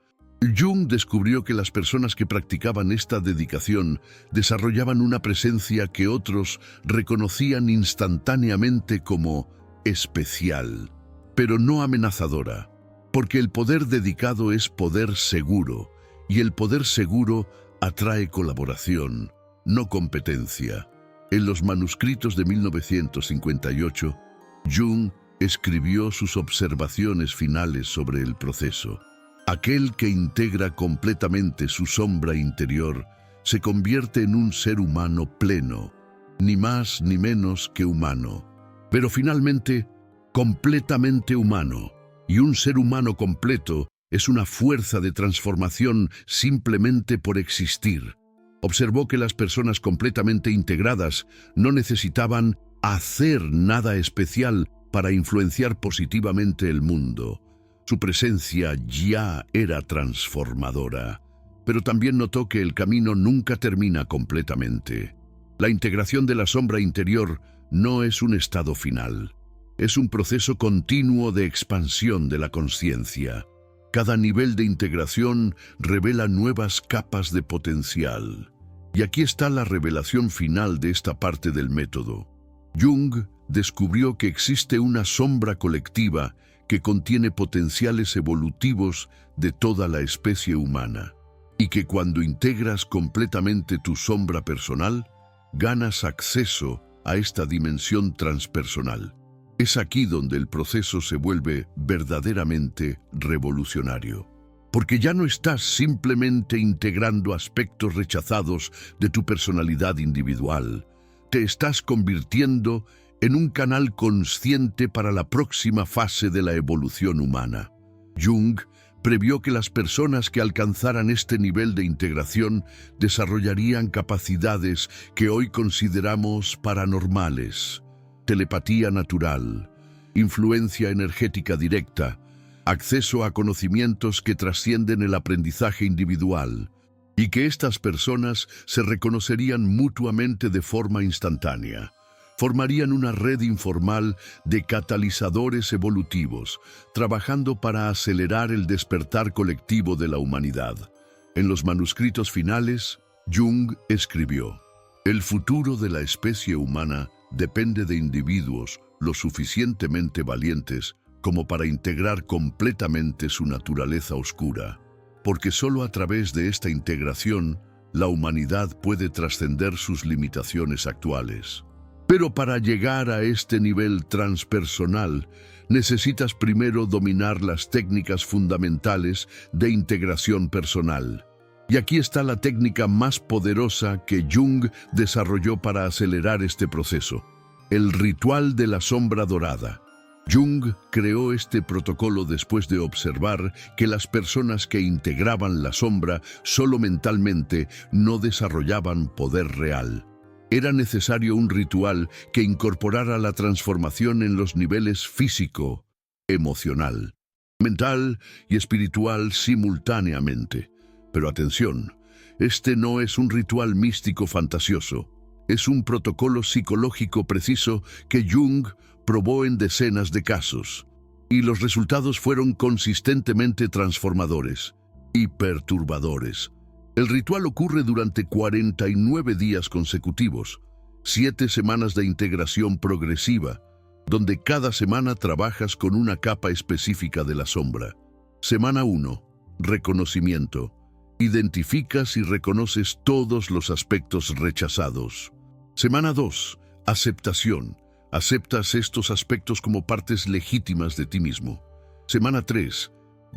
Jung descubrió que las personas que practicaban esta dedicación desarrollaban una presencia que otros reconocían instantáneamente como especial, pero no amenazadora, porque el poder dedicado es poder seguro, y el poder seguro atrae colaboración, no competencia. En los manuscritos de 1958, Jung escribió sus observaciones finales sobre el proceso. Aquel que integra completamente su sombra interior se convierte en un ser humano pleno, ni más ni menos que humano, pero finalmente completamente humano. Y un ser humano completo es una fuerza de transformación simplemente por existir. Observó que las personas completamente integradas no necesitaban hacer nada especial para influenciar positivamente el mundo. Su presencia ya era transformadora, pero también notó que el camino nunca termina completamente. La integración de la sombra interior no es un estado final, es un proceso continuo de expansión de la conciencia. Cada nivel de integración revela nuevas capas de potencial. Y aquí está la revelación final de esta parte del método. Jung descubrió que existe una sombra colectiva que contiene potenciales evolutivos de toda la especie humana, y que cuando integras completamente tu sombra personal, ganas acceso a esta dimensión transpersonal. Es aquí donde el proceso se vuelve verdaderamente revolucionario, porque ya no estás simplemente integrando aspectos rechazados de tu personalidad individual, te estás convirtiendo en un canal consciente para la próxima fase de la evolución humana. Jung previó que las personas que alcanzaran este nivel de integración desarrollarían capacidades que hoy consideramos paranormales: telepatía natural, influencia energética directa, acceso a conocimientos que trascienden el aprendizaje individual, y que estas personas se reconocerían mutuamente de forma instantánea, formarían una red informal de catalizadores evolutivos, trabajando para acelerar el despertar colectivo de la humanidad. En los manuscritos finales, Jung escribió: "El futuro de la especie humana depende de individuos lo suficientemente valientes como para integrar completamente su naturaleza oscura, porque solo a través de esta integración la humanidad puede trascender sus limitaciones actuales. Pero para llegar a este nivel transpersonal, necesitas primero dominar las técnicas fundamentales de integración personal. Y aquí está la técnica más poderosa que Jung desarrolló para acelerar este proceso: el ritual de la sombra dorada. Jung creó este protocolo después de observar que las personas que integraban la sombra solo mentalmente no desarrollaban poder real. Era necesario un ritual que incorporara la transformación en los niveles físico, emocional, mental y espiritual simultáneamente. Pero atención, este no es un ritual místico fantasioso. Es un protocolo psicológico preciso que Jung probó en decenas de casos, y los resultados fueron consistentemente transformadores y perturbadores. El ritual ocurre durante 49 días consecutivos, 7 semanas de integración progresiva, donde cada semana trabajas con una capa específica de la sombra. Semana 1, reconocimiento. Identificas y reconoces todos los aspectos rechazados. Semana 2, aceptación. Aceptas estos aspectos como partes legítimas de ti mismo. Semana 3,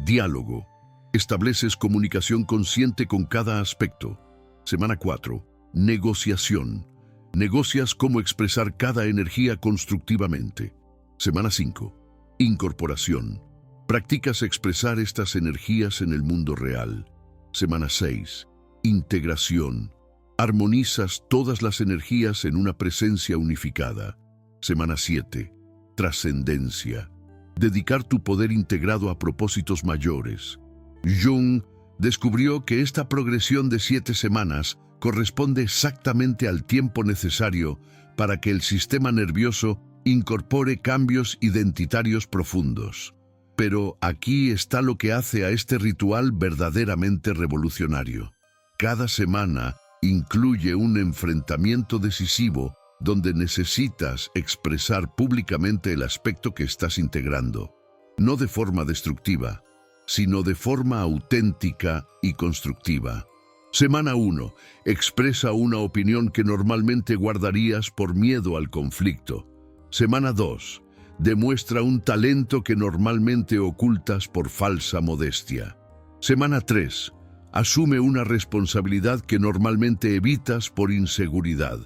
diálogo. Estableces comunicación consciente con cada aspecto. Semana 4, negociación. Negocias cómo expresar cada energía constructivamente. Semana 5, incorporación. Practicas expresar estas energías en el mundo real. Semana 6, integración. Armonizas todas las energías en una presencia unificada. Semana 7, trascendencia. Dedicar tu poder integrado a propósitos mayores. Jung descubrió que esta progresión de 7 semanas corresponde exactamente al tiempo necesario para que el sistema nervioso incorpore cambios identitarios profundos. Pero aquí está lo que hace a este ritual verdaderamente revolucionario. Cada semana incluye un enfrentamiento decisivo donde necesitas expresar públicamente el aspecto que estás integrando, no de forma destructiva, sino de forma auténtica y constructiva. Semana 1. Expresa una opinión que normalmente guardarías por miedo al conflicto. Semana 2. Demuestra un talento que normalmente ocultas por falsa modestia. Semana 3. Asume una responsabilidad que normalmente evitas por inseguridad.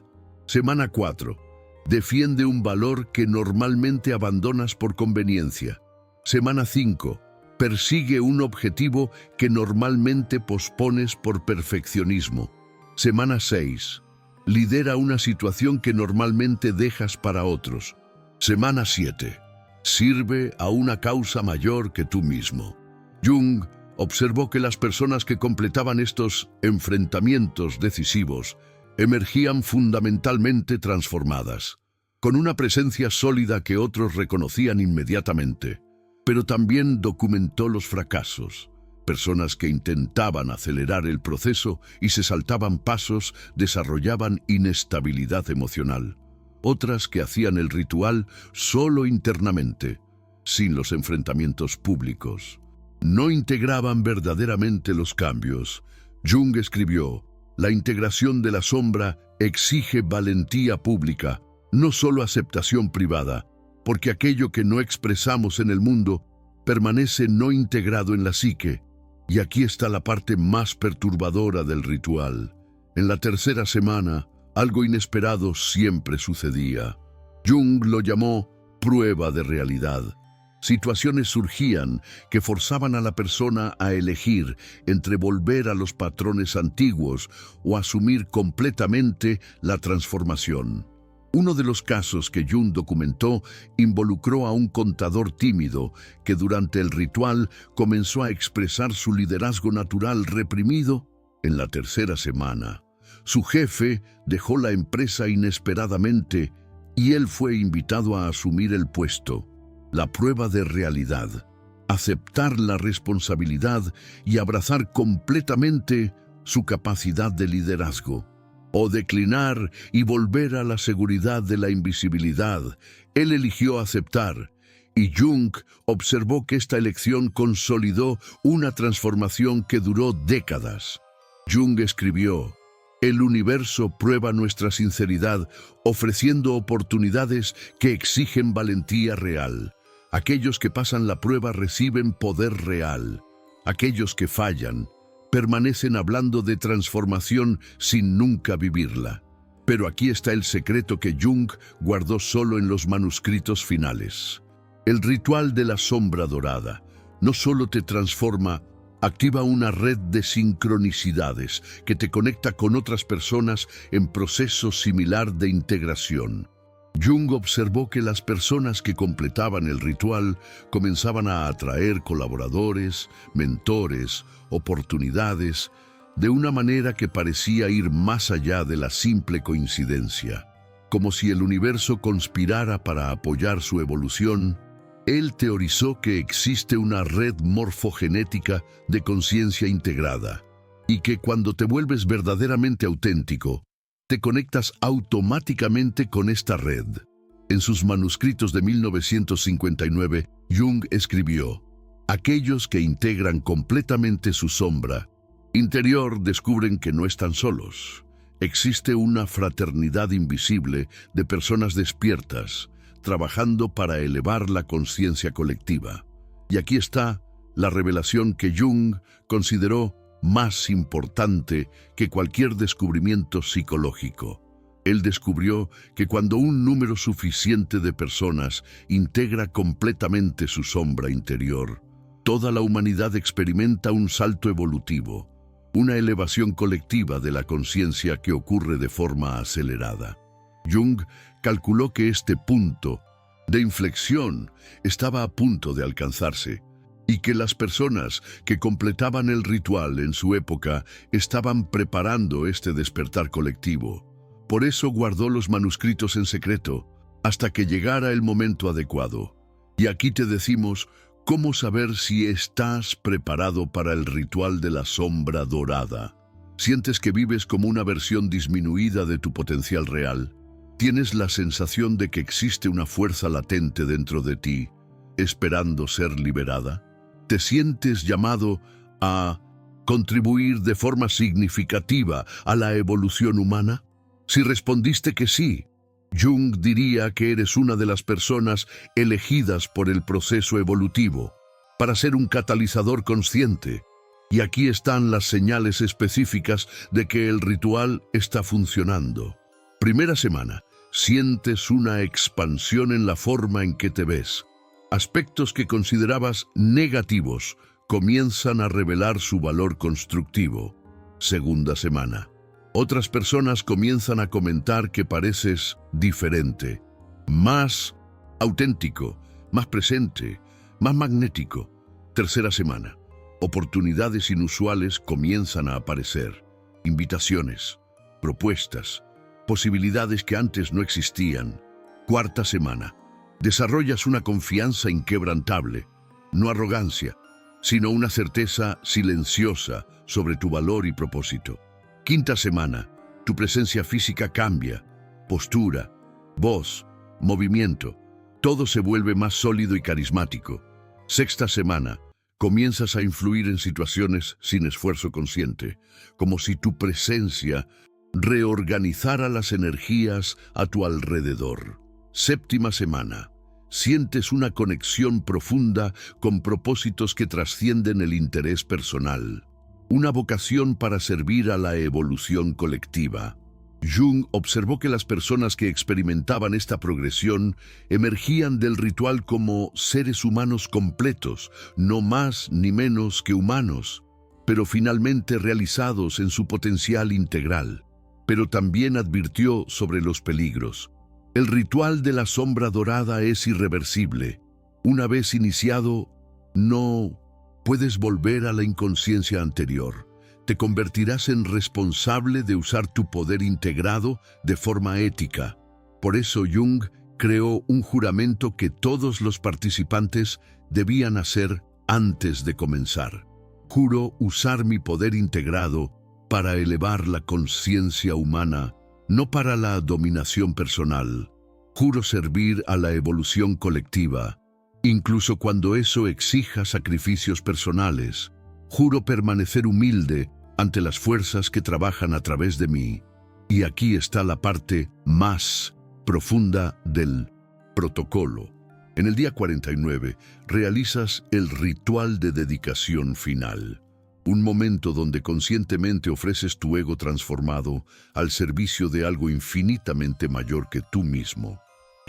Semana 4. Defiende un valor que normalmente abandonas por conveniencia. Semana 5. Persigue un objetivo que normalmente pospones por perfeccionismo. Semana 6. Lidera una situación que normalmente dejas para otros. Semana 7. Sirve a una causa mayor que tú mismo. Jung observó que las personas que completaban estos enfrentamientos decisivos emergían fundamentalmente transformadas, con una presencia sólida que otros reconocían inmediatamente. Pero también documentó los fracasos. Personas que intentaban acelerar el proceso y se saltaban pasos desarrollaban inestabilidad emocional. Otras que hacían el ritual solo internamente, sin los enfrentamientos públicos. No integraban verdaderamente los cambios. Jung escribió: "La integración de la sombra exige valentía pública, no solo aceptación privada, porque aquello que no expresamos en el mundo permanece no integrado en la psique". Y aquí está la parte más perturbadora del ritual. En la tercera semana, algo inesperado siempre sucedía. Jung lo llamó prueba de realidad. Situaciones surgían que forzaban a la persona a elegir entre volver a los patrones antiguos o asumir completamente la transformación. Uno de los casos que Jung documentó involucró a un contador tímido que durante el ritual comenzó a expresar su liderazgo natural reprimido. En la tercera semana, su jefe dejó la empresa inesperadamente y él fue invitado a asumir el puesto, la prueba de realidad, aceptar la responsabilidad y abrazar completamente su capacidad de liderazgo, o declinar y volver a la seguridad de la invisibilidad. Él eligió aceptar, y Jung observó que esta elección consolidó una transformación que duró décadas. Jung escribió: "El universo prueba nuestra sinceridad, ofreciendo oportunidades que exigen valentía real. Aquellos que pasan la prueba reciben poder real. Aquellos que fallan permanecen hablando de transformación sin nunca vivirla". Pero aquí está el secreto que Jung guardó solo en los manuscritos finales. El ritual de la sombra dorada no solo te transforma, activa una red de sincronicidades que te conecta con otras personas en proceso similar de integración. Jung observó que las personas que completaban el ritual comenzaban a atraer colaboradores, mentores, oportunidades, de una manera que parecía ir más allá de la simple coincidencia. Como si el universo conspirara para apoyar su evolución, él teorizó que existe una red morfogenética de conciencia integrada, y que cuando te vuelves verdaderamente auténtico, te conectas automáticamente con esta red. En sus manuscritos de 1959, Jung escribió: "Aquellos que integran completamente su sombra interior descubren que no están solos. Existe una fraternidad invisible de personas despiertas, trabajando para elevar la conciencia colectiva". Y aquí está la revelación que Jung consideró más importante que cualquier descubrimiento psicológico. Él descubrió que cuando un número suficiente de personas integra completamente su sombra interior, toda la humanidad experimenta un salto evolutivo, una elevación colectiva de la conciencia que ocurre de forma acelerada. Jung calculó que este punto de inflexión estaba a punto de alcanzarse, y que las personas que completaban el ritual en su época estaban preparando este despertar colectivo. Por eso guardó los manuscritos en secreto, hasta que llegara el momento adecuado. Y aquí te decimos cómo saber si estás preparado para el ritual de la sombra dorada. ¿Sientes que vives como una versión disminuida de tu potencial real? ¿Tienes la sensación de que existe una fuerza latente dentro de ti, esperando ser liberada? ¿Te sientes llamado a contribuir de forma significativa a la evolución humana? Si respondiste que sí, Jung diría que eres una de las personas elegidas por el proceso evolutivo para ser un catalizador consciente. Y aquí están las señales específicas de que el ritual está funcionando. Primera semana, sientes una expansión en la forma en que te ves. Aspectos que considerabas negativos comienzan a revelar su valor constructivo. Segunda semana, otras personas comienzan a comentar que pareces diferente, más auténtico, más presente, más magnético. Tercera semana, oportunidades inusuales comienzan a aparecer. Invitaciones, propuestas, posibilidades que antes no existían. Cuarta semana, desarrollas una confianza inquebrantable, no arrogancia, sino una certeza silenciosa sobre tu valor y propósito. Quinta semana, tu presencia física cambia, postura, voz, movimiento, todo se vuelve más sólido y carismático. Sexta semana, comienzas a influir en situaciones sin esfuerzo consciente, como si tu presencia reorganizara las energías a tu alrededor. Séptima semana, sientes una conexión profunda con propósitos que trascienden el interés personal, una vocación para servir a la evolución colectiva. Jung observó que las personas que experimentaban esta progresión emergían del ritual como seres humanos completos, no más ni menos que humanos, pero finalmente realizados en su potencial integral. Pero también advirtió sobre los peligros. El ritual de la sombra dorada es irreversible. Una vez iniciado, no puedes volver a la inconsciencia anterior. Te convertirás en responsable de usar tu poder integrado de forma ética. Por eso Jung creó un juramento que todos los participantes debían hacer antes de comenzar. Juro usar mi poder integrado para elevar la conciencia humana, no para la dominación personal. Juro servir a la evolución colectiva, incluso cuando eso exija sacrificios personales. Juro permanecer humilde ante las fuerzas que trabajan a través de mí. Y aquí está la parte más profunda del protocolo. En el día 49 realizas el ritual de dedicación final, un momento donde conscientemente ofreces tu ego transformado al servicio de algo infinitamente mayor que tú mismo.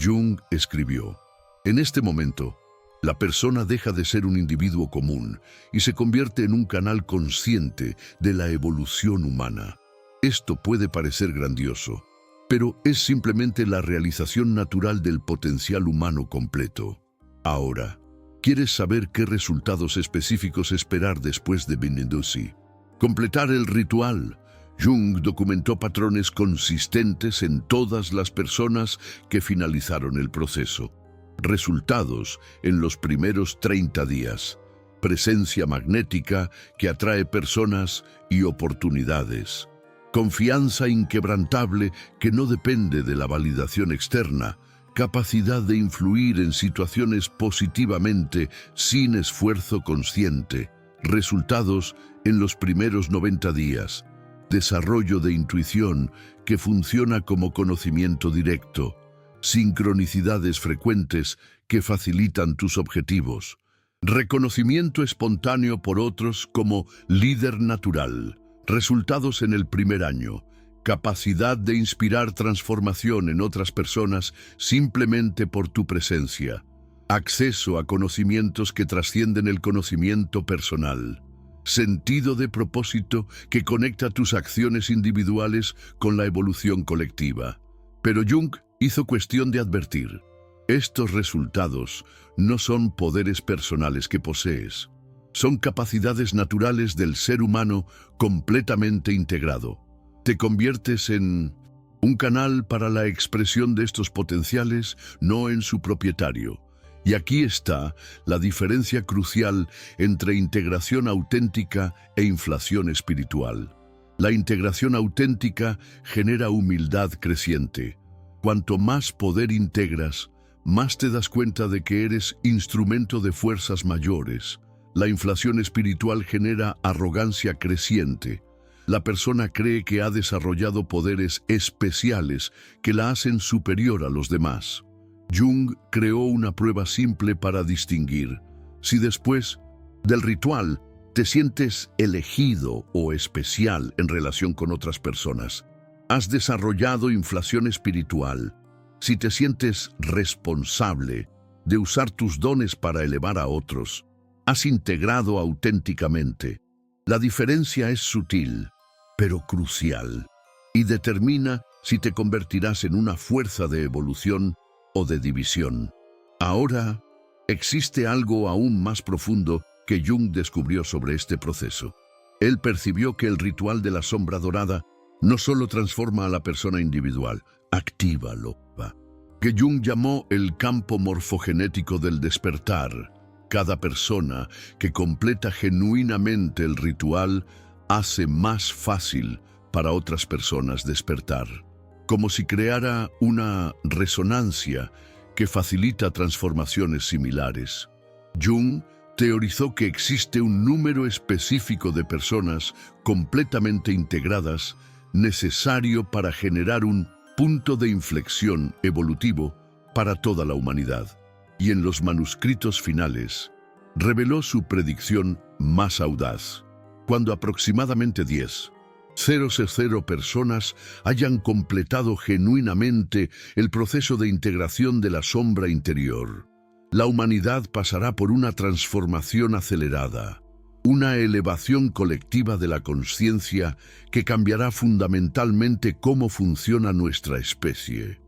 Jung escribió: en este momento, la persona deja de ser un individuo común y se convierte en un canal consciente de la evolución humana. Esto puede parecer grandioso, pero es simplemente la realización natural del potencial humano completo. Ahora, ¿quieres saber qué resultados específicos esperar después de Binidusi? Completar el ritual. Jung documentó patrones consistentes en todas las personas que finalizaron el proceso. Resultados en los primeros 30 días. Presencia magnética que atrae personas y oportunidades. Confianza inquebrantable que no depende de la validación externa. Capacidad de influir en situaciones positivamente sin esfuerzo consciente. Resultados en los primeros 90 días. Desarrollo de intuición que funciona como conocimiento directo. Sincronicidades frecuentes que facilitan tus objetivos. Reconocimiento espontáneo por otros como líder natural. Resultados en el primer año. Capacidad de inspirar transformación en otras personas simplemente por tu presencia. Acceso a conocimientos que trascienden el conocimiento personal. Sentido de propósito que conecta tus acciones individuales con la evolución colectiva. Pero Jung hizo cuestión de advertir: estos resultados no son poderes personales que posees. Son capacidades naturales del ser humano completamente integrado. Te conviertes en un canal para la expresión de estos potenciales, no en su propietario. Y aquí está la diferencia crucial entre integración auténtica e inflación espiritual. La integración auténtica genera humildad creciente. Cuanto más poder integras, más te das cuenta de que eres instrumento de fuerzas mayores. La inflación espiritual genera arrogancia creciente. La persona cree que ha desarrollado poderes especiales que la hacen superior a los demás. Jung creó una prueba simple para distinguir si después del ritual te sientes elegido o especial en relación con otras personas. Has desarrollado inflación espiritual. Si te sientes responsable de usar tus dones para elevar a otros, has integrado auténticamente. La diferencia es sutil, pero crucial, y determina si te convertirás en una fuerza de evolución o de división. Ahora, existe algo aún más profundo que Jung descubrió sobre este proceso. Él percibió que el ritual de la sombra dorada no solo transforma a la persona individual, actívalo, que Jung llamó el campo morfogenético del despertar. Cada persona que completa genuinamente el ritual hace más fácil para otras personas despertar, como si creara una resonancia que facilita transformaciones similares. Jung teorizó que existe un número específico de personas completamente integradas necesario para generar un punto de inflexión evolutivo para toda la humanidad. Y en los manuscritos finales, reveló su predicción más audaz. Cuando aproximadamente 10,000 personas hayan completado genuinamente el proceso de integración de la sombra interior, la humanidad pasará por una transformación acelerada, una elevación colectiva de la conciencia que cambiará fundamentalmente cómo funciona nuestra especie.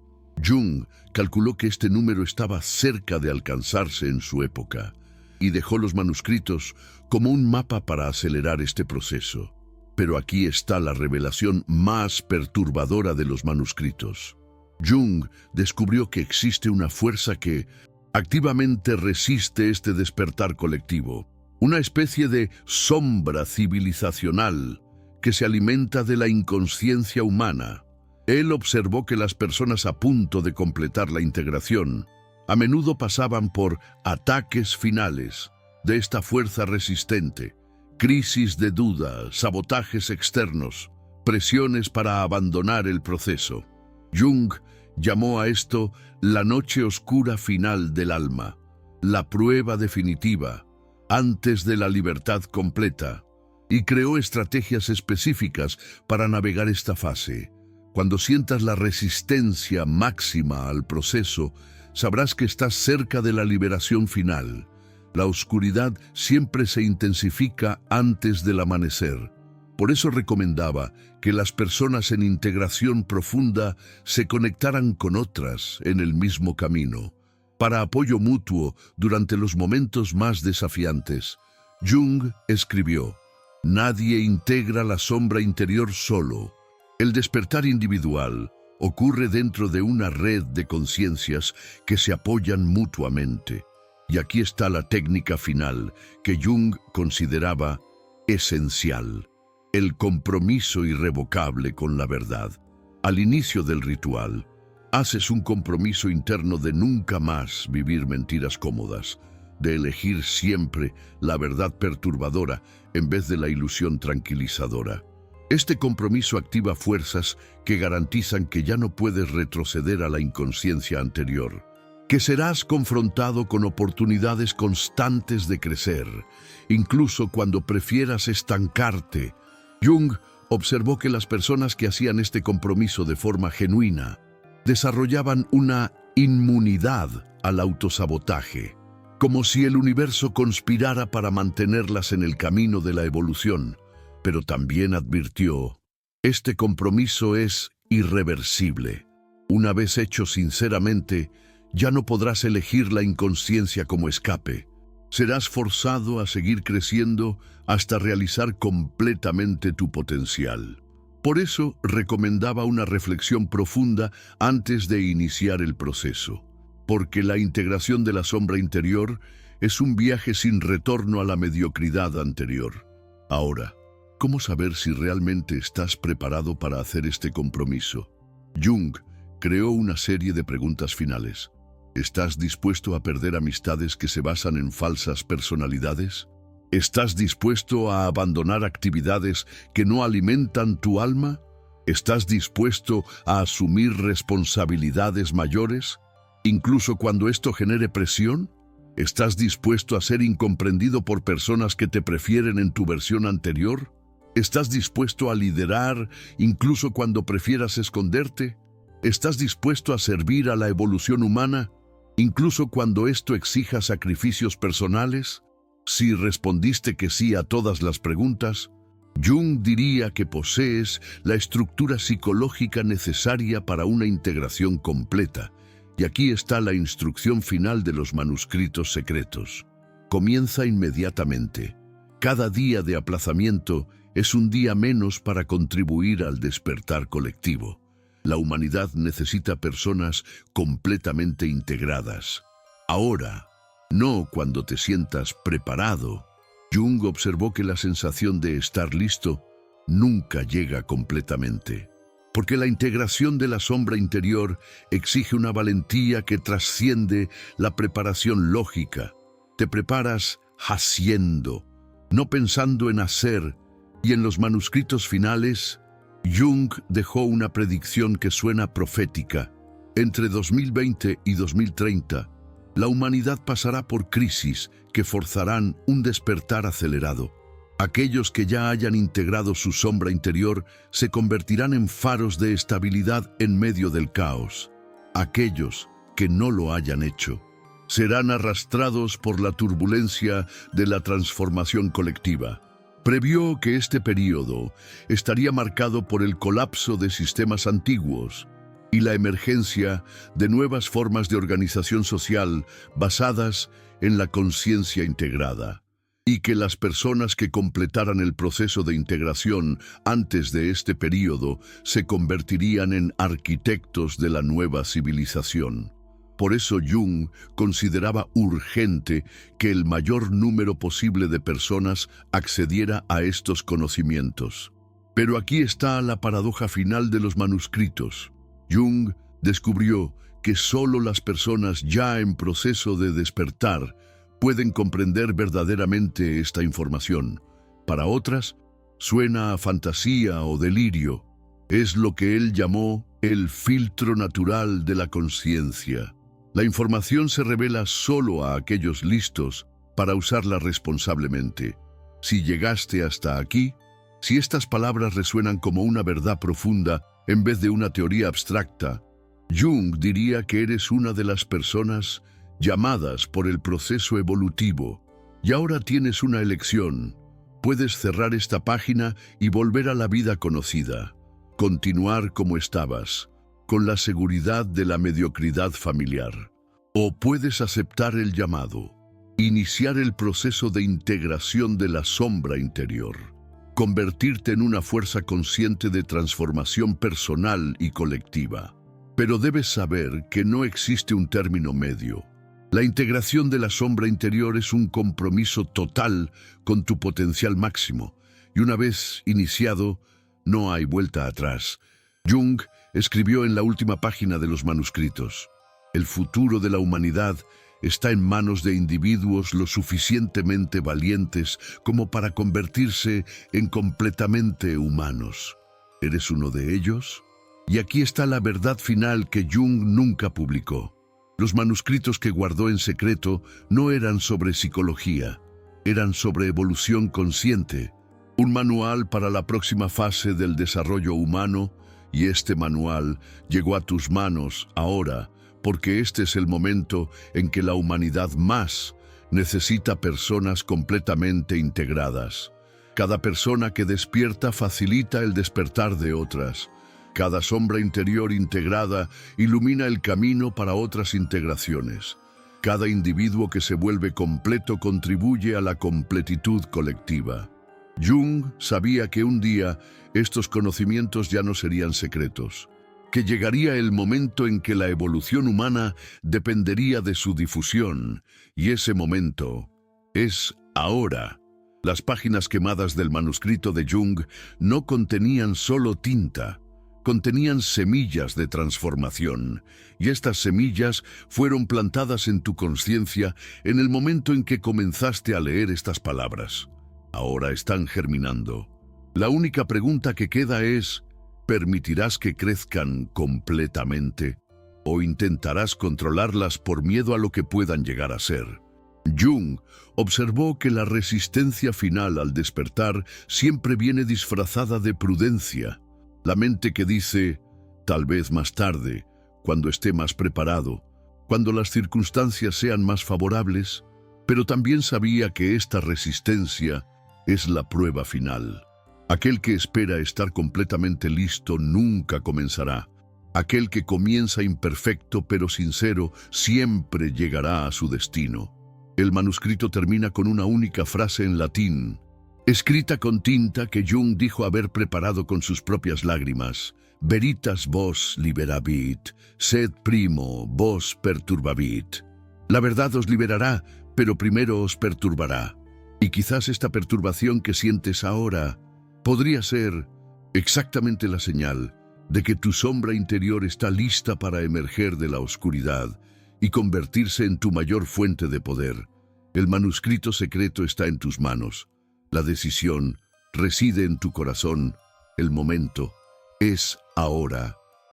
Jung calculó que este número estaba cerca de alcanzarse en su época y dejó los manuscritos como un mapa para acelerar este proceso. Pero aquí está la revelación más perturbadora de los manuscritos. Jung descubrió que existe una fuerza que activamente resiste este despertar colectivo, una especie de sombra civilizacional que se alimenta de la inconsciencia humana. Él observó que las personas a punto de completar la integración a menudo pasaban por ataques finales de esta fuerza resistente, crisis de duda, sabotajes externos, presiones para abandonar el proceso. Jung llamó a esto la noche oscura final del alma, la prueba definitiva, antes de la libertad completa, y creó estrategias específicas para navegar esta fase. Cuando sientas la resistencia máxima al proceso, sabrás que estás cerca de la liberación final. La oscuridad siempre se intensifica antes del amanecer. Por eso recomendaba que las personas en integración profunda se conectaran con otras en el mismo camino, para apoyo mutuo durante los momentos más desafiantes. Jung escribió: «Nadie integra la sombra interior solo. El despertar individual ocurre dentro de una red de conciencias que se apoyan mutuamente». Y aquí está la técnica final que Jung consideraba esencial: el compromiso irrevocable con la verdad. Al inicio del ritual, haces un compromiso interno de nunca más vivir mentiras cómodas, de elegir siempre la verdad perturbadora en vez de la ilusión tranquilizadora. Este compromiso activa fuerzas que garantizan que ya no puedes retroceder a la inconsciencia anterior, que serás confrontado con oportunidades constantes de crecer, incluso cuando prefieras estancarte. Jung observó que las personas que hacían este compromiso de forma genuina desarrollaban una inmunidad al autosabotaje, como si el universo conspirara para mantenerlas en el camino de la evolución. Pero también advirtió: este compromiso es irreversible. Una vez hecho sinceramente, ya no podrás elegir la inconsciencia como escape. Serás forzado a seguir creciendo hasta realizar completamente tu potencial. Por eso recomendaba una reflexión profunda antes de iniciar el proceso, porque la integración de la sombra interior es un viaje sin retorno a la mediocridad anterior. Ahora, ¿cómo saber si realmente estás preparado para hacer este compromiso? Jung creó una serie de preguntas finales. ¿Estás dispuesto a perder amistades que se basan en falsas personalidades? ¿Estás dispuesto a abandonar actividades que no alimentan tu alma? ¿Estás dispuesto a asumir responsabilidades mayores, incluso cuando esto genere presión? ¿Estás dispuesto a ser incomprendido por personas que te prefieren en tu versión anterior? ¿Estás dispuesto a liderar incluso cuando prefieras esconderte? ¿Estás dispuesto a servir a la evolución humana, incluso cuando esto exija sacrificios personales? Si respondiste que sí a todas las preguntas, Jung diría que posees la estructura psicológica necesaria para una integración completa. Y aquí está la instrucción final de los manuscritos secretos. Comienza inmediatamente. Cada día de aplazamiento es un día menos para contribuir al despertar colectivo. La humanidad necesita personas completamente integradas. Ahora, no cuando te sientas preparado. Jung observó que la sensación de estar listo nunca llega completamente, porque la integración de la sombra interior exige una valentía que trasciende la preparación lógica. Te preparas haciendo, no pensando en hacer, y en los manuscritos finales, Jung dejó una predicción que suena profética. Entre 2020 y 2030, la humanidad pasará por crisis que forzarán un despertar acelerado. Aquellos que ya hayan integrado su sombra interior se convertirán en faros de estabilidad en medio del caos. Aquellos que no lo hayan hecho serán arrastrados por la turbulencia de la transformación colectiva. Previó que este período estaría marcado por el colapso de sistemas antiguos y la emergencia de nuevas formas de organización social basadas en la conciencia integrada. y que las personas que completaran el proceso de integración antes de este período se convertirían en arquitectos de la nueva civilización. Por eso Jung consideraba urgente que el mayor número posible de personas accediera a estos conocimientos. Pero aquí está la paradoja final de los manuscritos. Jung descubrió que solo las personas ya en proceso de despertar pueden comprender verdaderamente esta información. Para otras, suena a fantasía o delirio. Es lo que él llamó el filtro natural de la conciencia. La información se revela solo a aquellos listos para usarla responsablemente. Si llegaste hasta aquí, si estas palabras resuenan como una verdad profunda en vez de una teoría abstracta, Jung diría que eres una de las personas llamadas por el proceso evolutivo. Y ahora tienes una elección. Puedes cerrar esta página y volver a la vida conocida. Continuar como estabas, con la seguridad de la mediocridad familiar. O puedes aceptar el llamado, iniciar el proceso de integración de la sombra interior, convertirte en una fuerza consciente de transformación personal y colectiva. Pero debes saber que no existe un término medio. La integración de la sombra interior es un compromiso total con tu potencial máximo, y una vez iniciado, no hay vuelta atrás. Jung escribió en la última página de los manuscritos: el futuro de la humanidad está en manos de individuos lo suficientemente valientes como para convertirse en completamente humanos. ¿Eres uno de ellos? Y aquí está la verdad final que Jung nunca publicó. Los manuscritos que guardó en secreto no eran sobre psicología, eran sobre evolución consciente, un manual para la próxima fase del desarrollo humano, y este manual llegó a tus manos ahora, porque este es el momento en que la humanidad más necesita personas completamente integradas. Cada persona que despierta facilita el despertar de otras. Cada sombra interior integrada ilumina el camino para otras integraciones. Cada individuo que se vuelve completo contribuye a la completitud colectiva. Jung sabía que un día estos conocimientos ya no serían secretos, que llegaría el momento en que la evolución humana dependería de su difusión, y ese momento es ahora. Las páginas quemadas del manuscrito de Jung no contenían solo tinta, contenían semillas de transformación, y estas semillas fueron plantadas en tu conciencia en el momento en que comenzaste a leer estas palabras. Ahora están germinando. La única pregunta que queda es: ¿permitirás que crezcan completamente? ¿O intentarás controlarlas por miedo a lo que puedan llegar a ser? Jung observó que la resistencia final al despertar siempre viene disfrazada de prudencia. La mente que dice, tal vez más tarde, cuando esté más preparado, cuando las circunstancias sean más favorables, pero también sabía que esta resistencia es la prueba final. Aquel que espera estar completamente listo nunca comenzará. Aquel que comienza imperfecto pero sincero siempre llegará a su destino. El manuscrito termina con una única frase en latín, escrita con tinta, que Jung dijo haber preparado con sus propias lágrimas: Veritas vos liberabit, sed primo vos perturbabit. La verdad os liberará, pero primero os perturbará. Y quizás esta perturbación que sientes ahora podría ser exactamente la señal de que tu sombra interior está lista para emerger de la oscuridad y convertirse en tu mayor fuente de poder. El manuscrito secreto está en tus manos. La decisión reside en tu corazón. El momento es ahora.